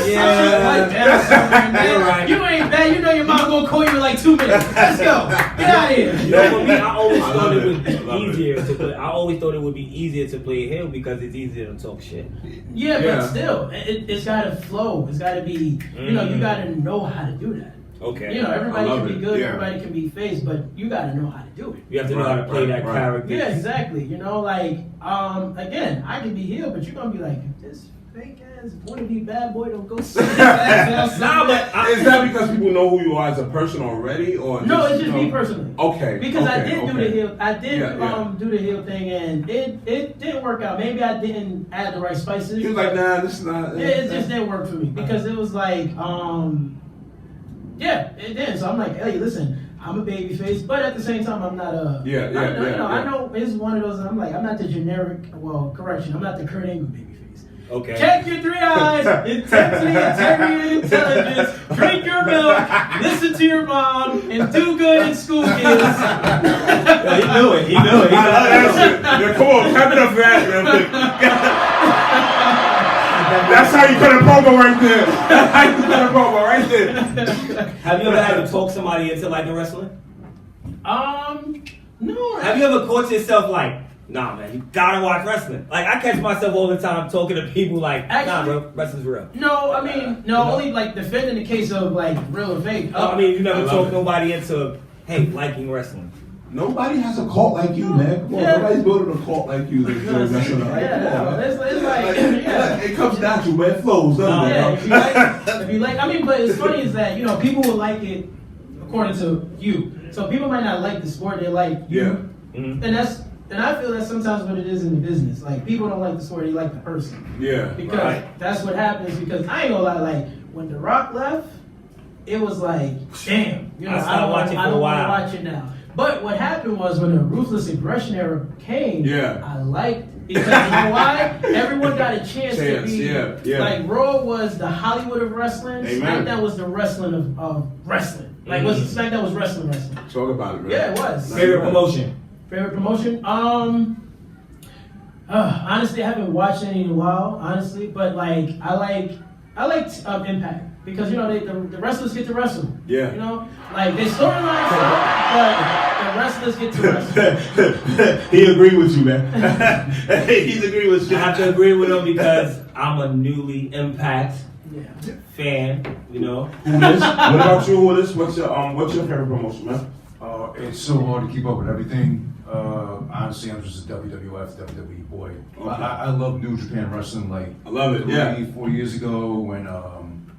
Right. You ain't bad. You know your mom gonna call you in like 2 minutes. Let's go. Get out of here. You know, for me, I always thought it would be easier to play. I always thought it would be easier to play heel because it's easier to talk shit. Yeah, but still, it's gotta flow. It's gotta be, you know, you gotta know how to do that. Okay. You know, everybody can be good, Yeah. everybody can be face, but you gotta know how to do it. You have to know how to play that character. Yeah, exactly. You know, like, again, I can be heel, but you're gonna be like, this fake ass wannabe bad boy don't go see his ass Nah, but Is that because people know who you are as a person already, or No, it's you just know? me personally. Okay. Because I did do the okay. heel. I did Yeah. do the heel thing, and it didn't work out. Maybe I didn't add the right spices. He was like, nah, this is not. It just didn't work for me because it was like, yeah, it did. So I'm like, hey, listen, I'm a baby face, but at the same time, I'm not a. I know it's one of those. I'm like, I'm not the generic. Well, correction, I'm not the Kurt Angle baby face. Okay. Check your 3 eyes, intensity, integrity, and intelligence. Drink your milk, listen to your mom, and do good in school, kids. He knew it. I love that shit. Yeah, come on, clap it up for that real quick. That's how you cut a promo right there. That's how you cut a promo right there. Have you ever had to talk somebody into liking wrestling? No. Have you ever caught yourself like, nah, man, you gotta watch wrestling? Like, I catch myself all the time talking to people like, nah, bro, wrestling's real. No, I mean, only like defending the case of like real or fake. I mean, you never talk nobody into, hey, liking wrestling. Nobody has a cult like you, man. Come on, nobody's building a cult like you. It's like, it comes natural, man. It flows, doesn't it? If you like, I mean, but it's funny is that, you know, people will like it according to you. So people might not like the sport, they like you. Yeah. Mm-hmm. And I feel that's sometimes what it is in the business. Like, people don't like the sport, they like the person. Yeah. Because that's what happens, because I ain't gonna lie, like, when The Rock left, it was like, damn, you know, I don't want to watch it now. But what happened was when the Ruthless Aggression era came, I liked Because you know why? Everyone got a chance to be. yeah. Like, Raw was the Hollywood of wrestling. Amen. SmackDown was the wrestling of wrestling. Like, SmackDown was wrestling. Talk about it, man. Yeah, it was. Favorite promotion? Favorite promotion? Honestly, I haven't watched any in a while, honestly. But, like, I liked Impact. Because, you know, the wrestlers get to wrestle. Yeah. You know? Like, they storylines suck, but the wrestlers get to wrestle. He agreed with you, man. He's agreed with you. I have to agree with him because I'm a newly Impact fan, you know. What about you, WhoDissIs? What's your favorite promotion, man? It's so hard to keep up with everything. Honestly, I'm just a WWF, WWE boy. Okay. I love New Japan Wrestling. Like, I love it, yeah. 4 years ago when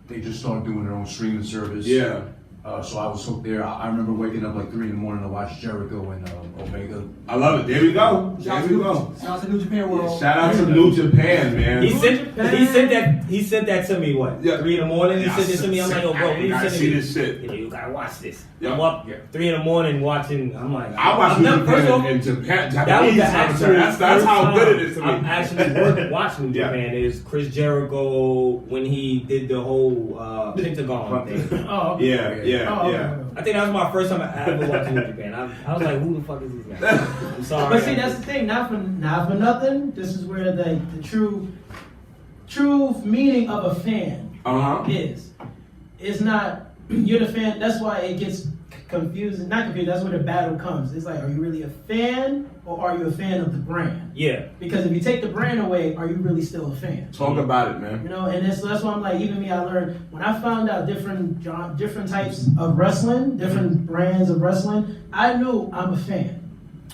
they just started doing their own streaming service. Yeah. So I was hooked there. I remember waking up like 3 in the morning to watch Jericho and Omega. I love it. There we go. Shout out to New Japan World. Shout out to New Japan, man. He sent that to me, what? 3 in the morning, he sent it to me. I'm like, oh, bro, when you gotta send see it, this shit. you know, you gotta watch this. Yeah. I'm up 3 in the morning watching, I'm like, I watched New Japan in Japan. that was the actual That's how good it is to me. I'm actually watching New Japan is Chris Jericho when he did the whole Pentagon thing. Oh, okay. Yeah. I think that was my first time I ever watched New Japan. I was like, who the fuck is this guy? I'm sorry. But see, that's the thing. Not for nothing. This is where the true meaning of a fan is. It's not you're the fan. That's why it gets confusing. Not confused. That's where the battle comes. It's like, are you really a fan or are you a fan of the brand? Yeah. Because if you take the brand away, are you really still a fan? Talk about it, man. You know, and that's why I'm like, even me, I learned when I found out different types of wrestling, different brands of wrestling, I knew I'm a fan.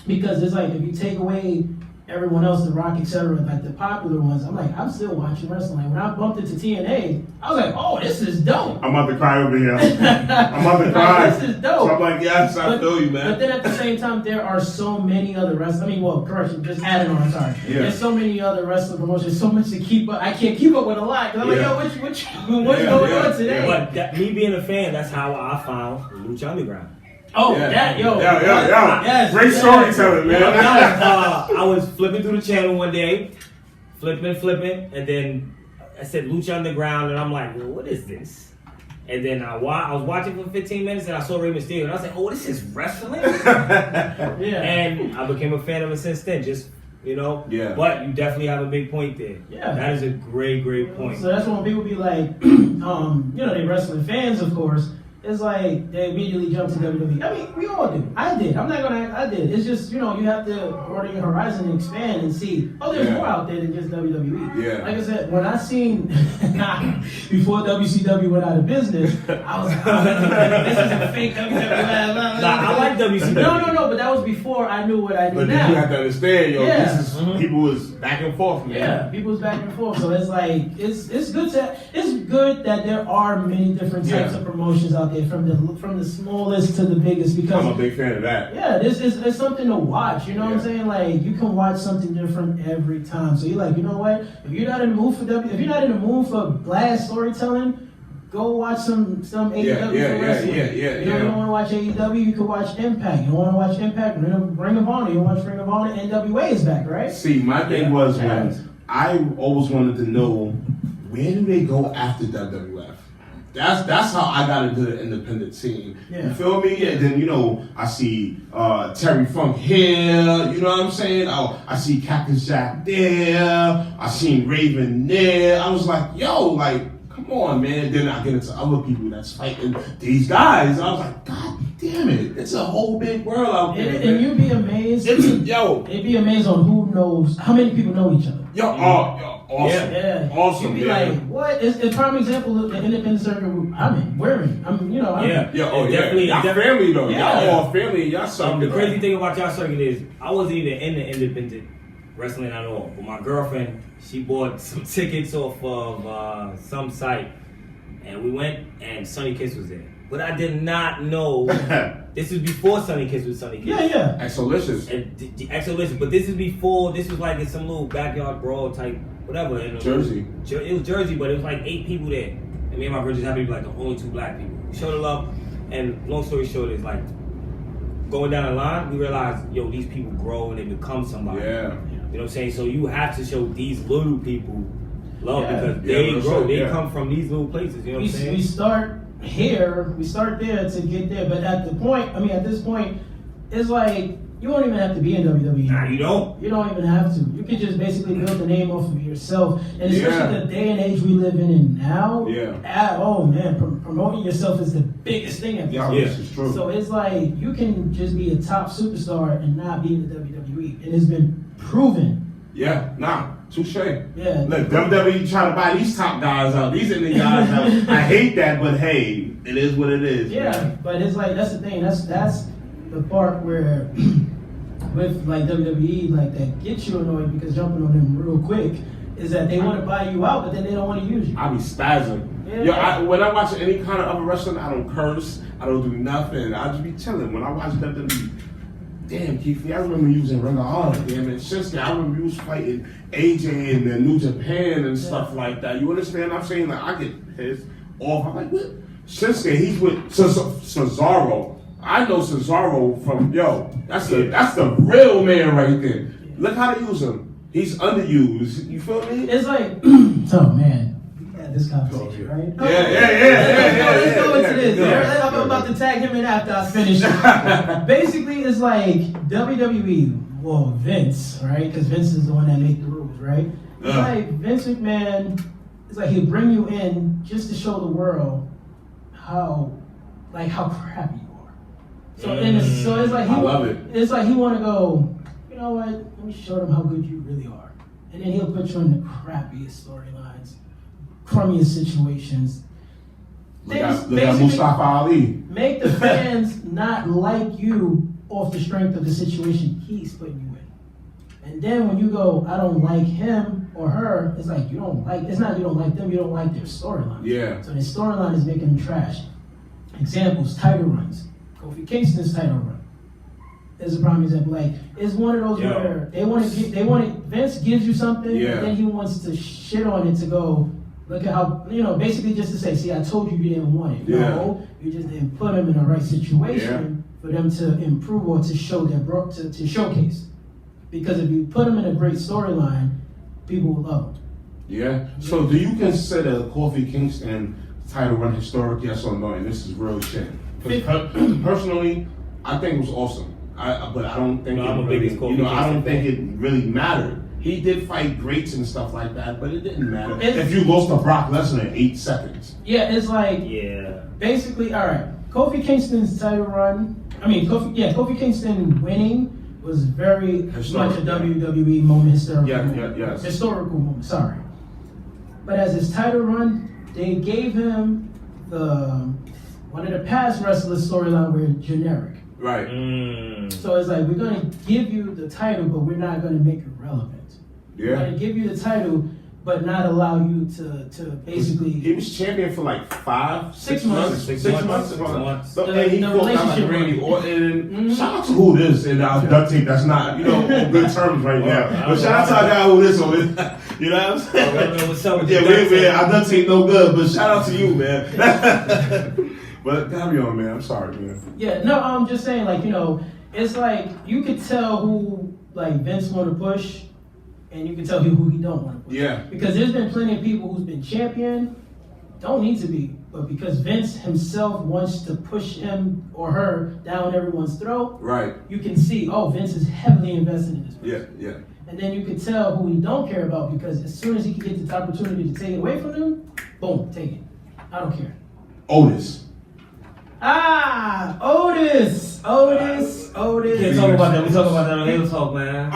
Because it's like, if you take away everyone else, The Rock, etc., like the popular ones, I'm like, I'm still watching wrestling. Like, when I bumped into TNA, I was like, oh, this is dope. I'm about to cry over here. I'm about to cry. This is dope. So I'm like, yes, I feel you, man. But then at the same time, there are so many other wrestlers. I mean, well, correction, just adding on, sorry. Yeah. There's so many other wrestling promotions, so much to keep up. I can't keep up with a lot. Because I'm like, yo, what's going on today? But me being a fan, that's how I found Lucha Underground. Oh, Yeah. yo. Yes, great storytelling, man. I was flipping through the channel one day, flipping, and then I said Lucha Underground, and I'm like, well, what is this? And then I was watching for 15 minutes, and I saw Rey Mysterio, and I was like, oh, this is wrestling? Yeah. And I became a fan of it since then, just, you know? Yeah. But you definitely have a big point there. Yeah. That is a great point. So that's when people be like, you know, they wrestling fans, of course. It's like they immediately jump to WWE. I mean, we all do. I did. I did. It's just, you know, you have to broaden your horizon and expand and see, oh, there's more out there than just WWE. Yeah. Like I said, when I seen, before WCW went out of business, I was like, oh, this is a fake WWE. I like WCW. No, but that was before I knew what I knew But now. then you have to understand, yo, Yeah. this is people was back and forth, man. Yeah, people's back and forth. So it's like it's good that there are many different types of promotions out there, from the smallest to the biggest. Because I'm a big fan of that. yeah, this is something to watch. You know what I'm saying? Like, you can watch something different every time. So you're like, you know what? If you're not in the mood for if you're not in the mood for blast storytelling, go watch some AEW for wrestling. You know, you don't want to watch AEW, you can watch Impact. You don't want to watch Impact, Ring of Honor. You watch Ring of Honor. NWA is back, right? See, my thing was when I always wanted to know, where do they go after WWF? That's how I got into the independent scene. Yeah. You feel me? And then, you know, I see Terry Funk here, you know what I'm saying? Oh, I see Cactus Jack there. I seen Raven there. I was like, yo, like, come on, man. Then I get into other people that's fighting these guys. I was like, God damn it. It's a whole big world out there. And you'd be amazed. It'd be amazed on who knows, how many people know each other. Awesome. Yeah. Awesome, You'd be man. like, what? It's a prime example of the independent circuit we're in. Definitely. Y'all family, though. Yeah. Y'all all family. Y'all something. The crazy thing about y'all circuit is I wasn't even in the independent wrestling at all. But my girlfriend, she bought some tickets off of some site, and we went, and Sonny Kiss was there. But I did not know. This was before Sonny Kiss was Sonny Kiss. Yeah. Exolicious. Exolicious. But this is before. This was like in some little backyard brawl type, whatever. Jersey. It was Jersey, but it was like 8 people there. And me and my girl just happened to be like the only 2 black people. We showed up, and long story short is like going down the line, we realized, yo, these people grow and they become somebody. Yeah. what I'm saying? So you have to show these little people love because Yeah, they real grow. shit, They yeah. come from these little places. You know what I'm saying? We start here, we start there to get there, but at this point, it's like you don't even have to be in WWE. Nah, you don't. You don't even have to. You can just basically build the name off of yourself, and especially Yeah. the day and age we live in now. Yeah. Oh man, promoting yourself is the biggest thing at this Yeah, point. this is true. So it's like you can just be a top superstar and not be in the WWE, and it's been proven. Yeah, nah, touche. Yeah. Look, WWE trying to buy these top guys out, these indie guys out. I hate that, but hey, it is what it is. Yeah, man. but it's like that's the thing. That's the part where with like WWE, like that gets you annoyed because jumping on them real quick is that they want to buy you out, but then they don't want to use you. I be spazzing. Yeah. When I watch any kind of other wrestling, I don't curse. I don't do nothing. I just be chilling. When I watch WWE, damn, Keith, I remember you was in Ring of Honor, damn it. Shinsuke, I remember you was fighting AJ in the New Japan and stuff like that. You understand what I'm saying? Like, I get pissed off. I'm like, what? Shinsuke, he's with Cesaro. I know Cesaro from, that's the real man right there. Look how they use him. He's underused. You feel me? It's like, oh man, we had this conversation, right? Let's go into this. I'm about to tag him in after I finish. Basically, it's like WWE, well, Vince, right? Because Vince is the one that make the rules, right? It's like Vince McMahon. It's like he'll bring you in just to show the world how crappy you are. So it's like I love it. It's like he want to go. You know what? Let me show them how good you really are, and then he'll put you in the crappiest storylines, crummiest situations. Look at Mustafa Ali. Make the fans not like you off the strength of the situation he's putting you in. And then when you go, I don't like him or her, it's like it's not you don't like them, you don't like their storyline. Yeah. So their storyline is making them trash. Examples, title runs. Kofi Kingston's title run is a prime example. Like, it's one of those where Vince gives you something, and then he wants to shit on it to go, look at how, basically just to say, see, I told you didn't want it. No, you just didn't put them in the right situation for them to improve or to show to showcase. Because if you put them in a great storyline, people will love them. Yeah. So do you consider Kofi Kingston title run historic? Yes or no? And this is real shit. Because personally, I think it was awesome. But I don't think I'm a biggest Kofi I don't Kingston think fan. it really mattered. He did fight greats and stuff like that, but it didn't matter. It's- If you lost to Brock Lesnar in 8 seconds. Yeah, it's like, basically, all right, Kofi Kingston's title run, Kofi Kingston winning was very Historic, much a WWE moment, historical Yeah, moment. yes. Historical moment, sorry. But as his title run, they gave him one of the past wrestlers storyline where generic. Right. So it's like, we're going to give you the title, but we're not going to make it relevant. We're going to give you the title, but not allow you to basically... He was champion for like 6 months. 6 6 months. months. The And he fought down like relationship Randy run. Orton. Shout out to who this and our duct tape that's not, on good terms right now. But shout out to our guy who this on it. You know what I'm saying? What's up with Our duct tape no good, but shout out to you, man. But carry on, man. I'm sorry, man. Yeah, no, I'm just saying, like, it's like you could tell who like Vince want to push, and you can tell who he don't want to push. Yeah. Because there's been plenty of people who's been champion, don't need to be, but because Vince himself wants to push him or her down everyone's throat, Right. you can see, Vince is heavily invested in this person. Yeah. And then you can tell who he don't care about, because as soon as he can get the opportunity to take it away from them, boom, take it. I don't care. Otis. Otis. Can't talk about that. We talk about that on Halo Talk, man.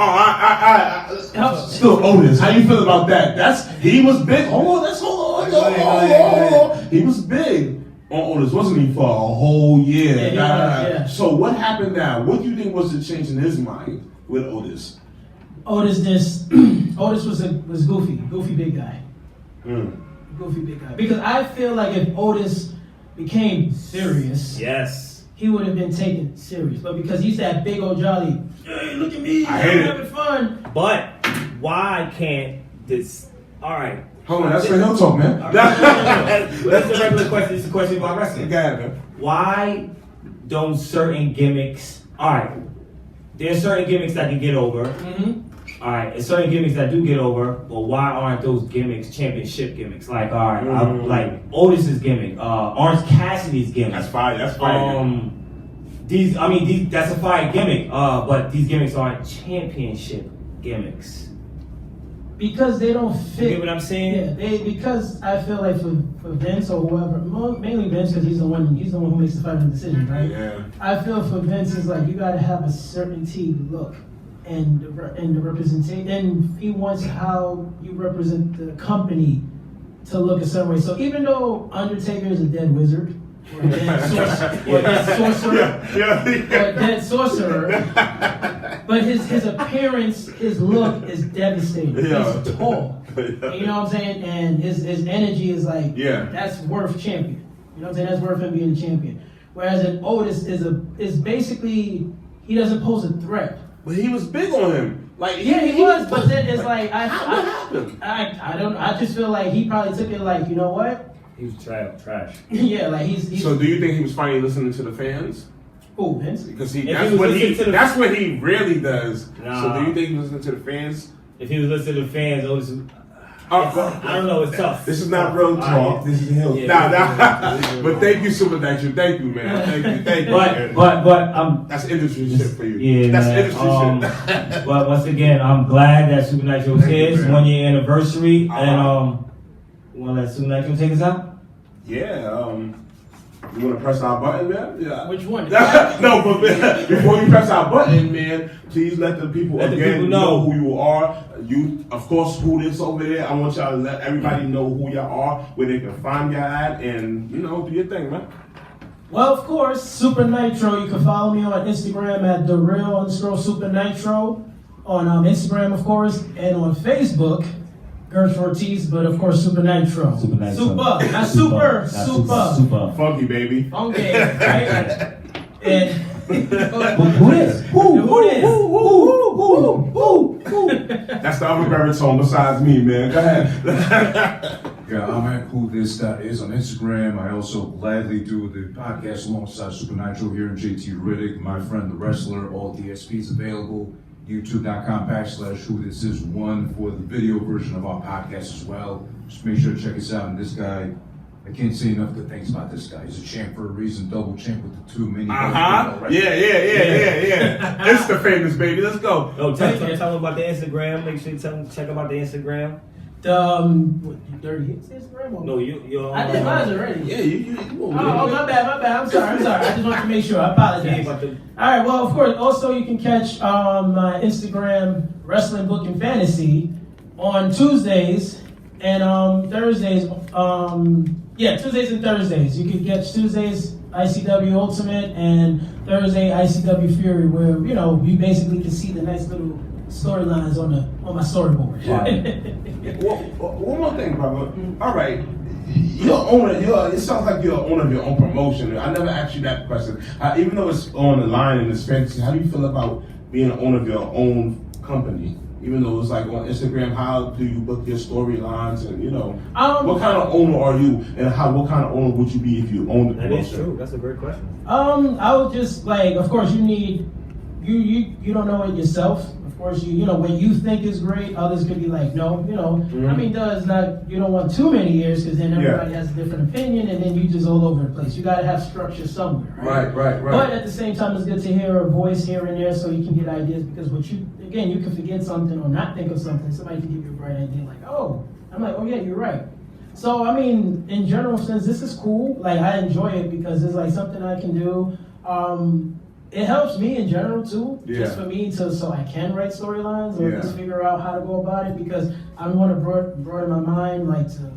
Still Otis. How you feel about that? He was big. Hold on. He was big on Otis, wasn't he, for a whole year? Yeah. So what happened now? What do you think was the change in his mind with Otis? Otis was goofy big guy. Goofy big guy. Because I feel like if Otis became serious, he would have been taken serious. But because he's that big old jolly, hey, look at me, I'm having fun. But why can't this? All right. Hold on, that's the Hill Talk, man. No. That's the regular question. It's a question about wrestling. Man. Why don't certain gimmicks? All right, there's certain gimmicks that can get over. all right, and certain gimmicks that do get over, but why aren't those gimmicks championship gimmicks? Like, all right, like Otis's gimmick, Orange Cassidy's gimmick. That's fire. That's fire. These that's a fire gimmick, but these gimmicks aren't championship gimmicks. Because they don't fit. You get what I'm saying? Yeah, because I feel like for Vince or whoever, mainly Vince, because he's the one who makes the final decision, right? Yeah. I feel for Vince is like you got to have a certainty look and the representation, and he wants how you represent the company to look a certain way. So even though Undertaker is a dead wizard or a dead sorcerer, but his appearance, his look is devastating. Yeah. He's tall. You know what I'm saying? And his energy is like, Yeah. that's worth champion. You know what I'm saying? That's worth him being a champion. Whereas an Otis is basically, he doesn't pose a threat. But he was big on him. Like Yeah, he was, but then it's like what happened? I don't. I just feel like he probably took it like, you know what? He was trash. Yeah, like he's So do you think he was finally listening to the fans? oh, Vince. Because If that's he was what listening to the- that's what he really does. Nah. So do you think he was listening to the fans? If he was listening to the fans, Otis. I I don't know. It's tough. This is not real talk. This is him. Yeah, Nah. this is But thank you, Supa Nitro. Thank you, man. Thank you. man. But That's industry shit for you. Yeah, That's man. industry shit. But once again, I'm glad that Supa Nitro is Thank you, here. It's man. 1 year anniversary, Uh-huh. and you want to let Supa Nitro take us out? Yeah. You want to press our button, man? Yeah. Which one? No, but man, before you press our button, man, please let the people Let the again people know know who you are. You, of course, who this over there. I want y'all to let everybody know who y'all are, where they can find y'all at, and do your thing, man. Well, of course, Supa Nitro. You can follow me on Instagram at @TheReal_Supa Nitro on Instagram, of course, and on Facebook, Gersh Ortiz, but of course, Supa Nitro. Supa Nitro. Supa, not super, Supa. Super. Funky, baby. Okay, right? And Who is? Who this? That's the other baritone besides me, man. Go ahead. Yeah, I'm at WhoDissIs on Instagram. I also gladly do the podcast alongside Supa Nitro here in JT Riddick, my friend the wrestler. All DSPs available. YouTube.com/WhoDissIs1 for the video version of our podcast as well. Just make sure to check us out. And this guy, I can't say enough good things about this guy. He's a champ for a reason, double champ with the 2 mini. Yeah. It's the famous baby. Let's go. Oh, tell them about the Instagram. Make sure you check about the Instagram. What, you dirty hits Instagram? Or? No, you. I did mine already. Yeah, you Oh, my bad. I'm sorry. I just want to make sure. I apologize. All right. Well, of course. Also, you can catch my Instagram Wrestling Book and Fantasy on Tuesdays and Thursdays. Tuesdays and Thursdays. You can catch Tuesdays ICW Ultimate and Thursday ICW Fury, where you basically can see the nice little storylines on my storyboard. One more thing, brother. All right. It sounds like you're an owner of your own promotion. I never asked you that question. Even though it's on the line and it's fantasy, how do you feel about being an owner of your own company? Even though it's like on Instagram, how do you book your storylines and what kind of owner are you, and what kind of owner would you be if you owned the promotion? That is true. That's a great question. I would just of course you need you don't know it yourself. Of course, what you think is great, others could be like, no, Mm-hmm. I mean, you don't want too many years because then everybody has a different opinion and then you just all over the place. You got to have structure somewhere, right? Right. But at the same time, it's good to hear a voice here and there so you can get ideas because you can forget something or not think of something. Somebody can give you a bright idea like, oh yeah, you're right. So, I mean, in general sense, this is cool. Like, I enjoy it because it's like something I can do. It helps me in general too, just for me so I can write storylines or just figure out how to go about it because I want to broaden my mind, to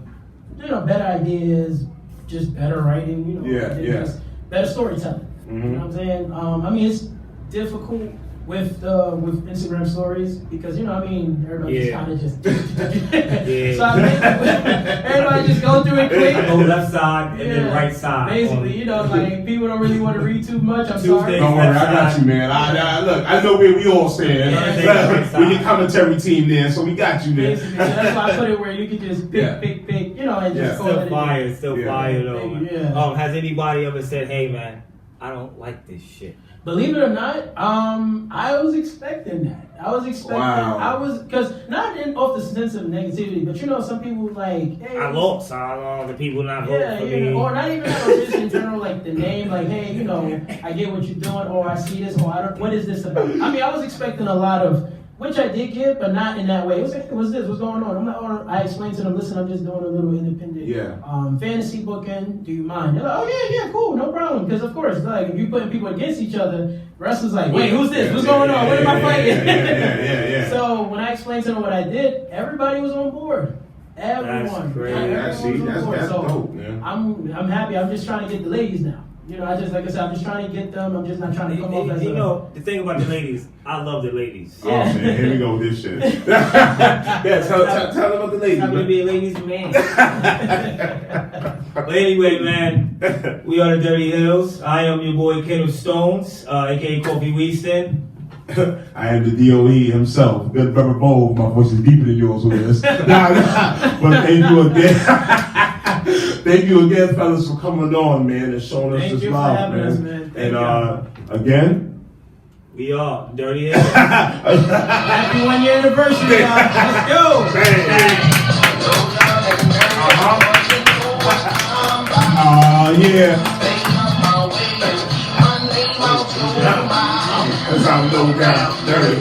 better ideas, just better writing, just better storytelling. Mm-hmm. You know what I'm saying? I mean, it's difficult with Instagram stories because everybody just kind of just so I think everybody just go through it quick. Go left side and then right side. Basically, people don't really want to read too much. I'm sorry. Don't worry, I got you, man. Look, I know where we all stand. We're your commentary team there, so we got you, man. Basically, that's why I put it where you can just pick, and just go Still fire though. Yeah. Has anybody ever said, hey man, I don't like this shit. Believe it or not, I was expecting that. Because not off the sense of negativity, but you know, some people like, hey, I lost. I don't know the people not voting for me. or not even that, or just in general, like the name, like, hey, you know, I get what you're doing, or I see this, or I don't. What is this about? I mean, I was expecting a lot of, which I did get, but not in that way. It was like, hey, what's this? What's going on? I'm like, oh, I explained to them, listen, I'm just doing a little independent fantasy booking. Do you mind? They're like, oh yeah, cool, no problem. Because of course, like if you putting people against each other, wrestlers like, wait, who's this? What's going on? What am I fighting? Yeah. So when I explained to them what I did, everybody was on board. Everyone. That's crazy. That's So dope, man. I'm happy. I'm just trying to get the ladies now. You know, like I said, I'm just trying to get them. I'm just not trying to come off as you know, the thing about the ladies, I love the ladies. Oh man, here we go with this shit. Yeah, tell them about the ladies. I'm gonna be a ladies' man. But anyway, man, we are the Dirty Hills. I am your boy Ken of Stones, aka Kofi Weaston. I am the DOE himself. Good brother Bo. My voice is deeper than yours with this. But thank you again. Thank you again, fellas, for coming on, man, and showing us this love, man. And again, we are Dirty Hills. Happy 1 year anniversary, y'all. Let's go. Yeah. That's how we go down. Dirty.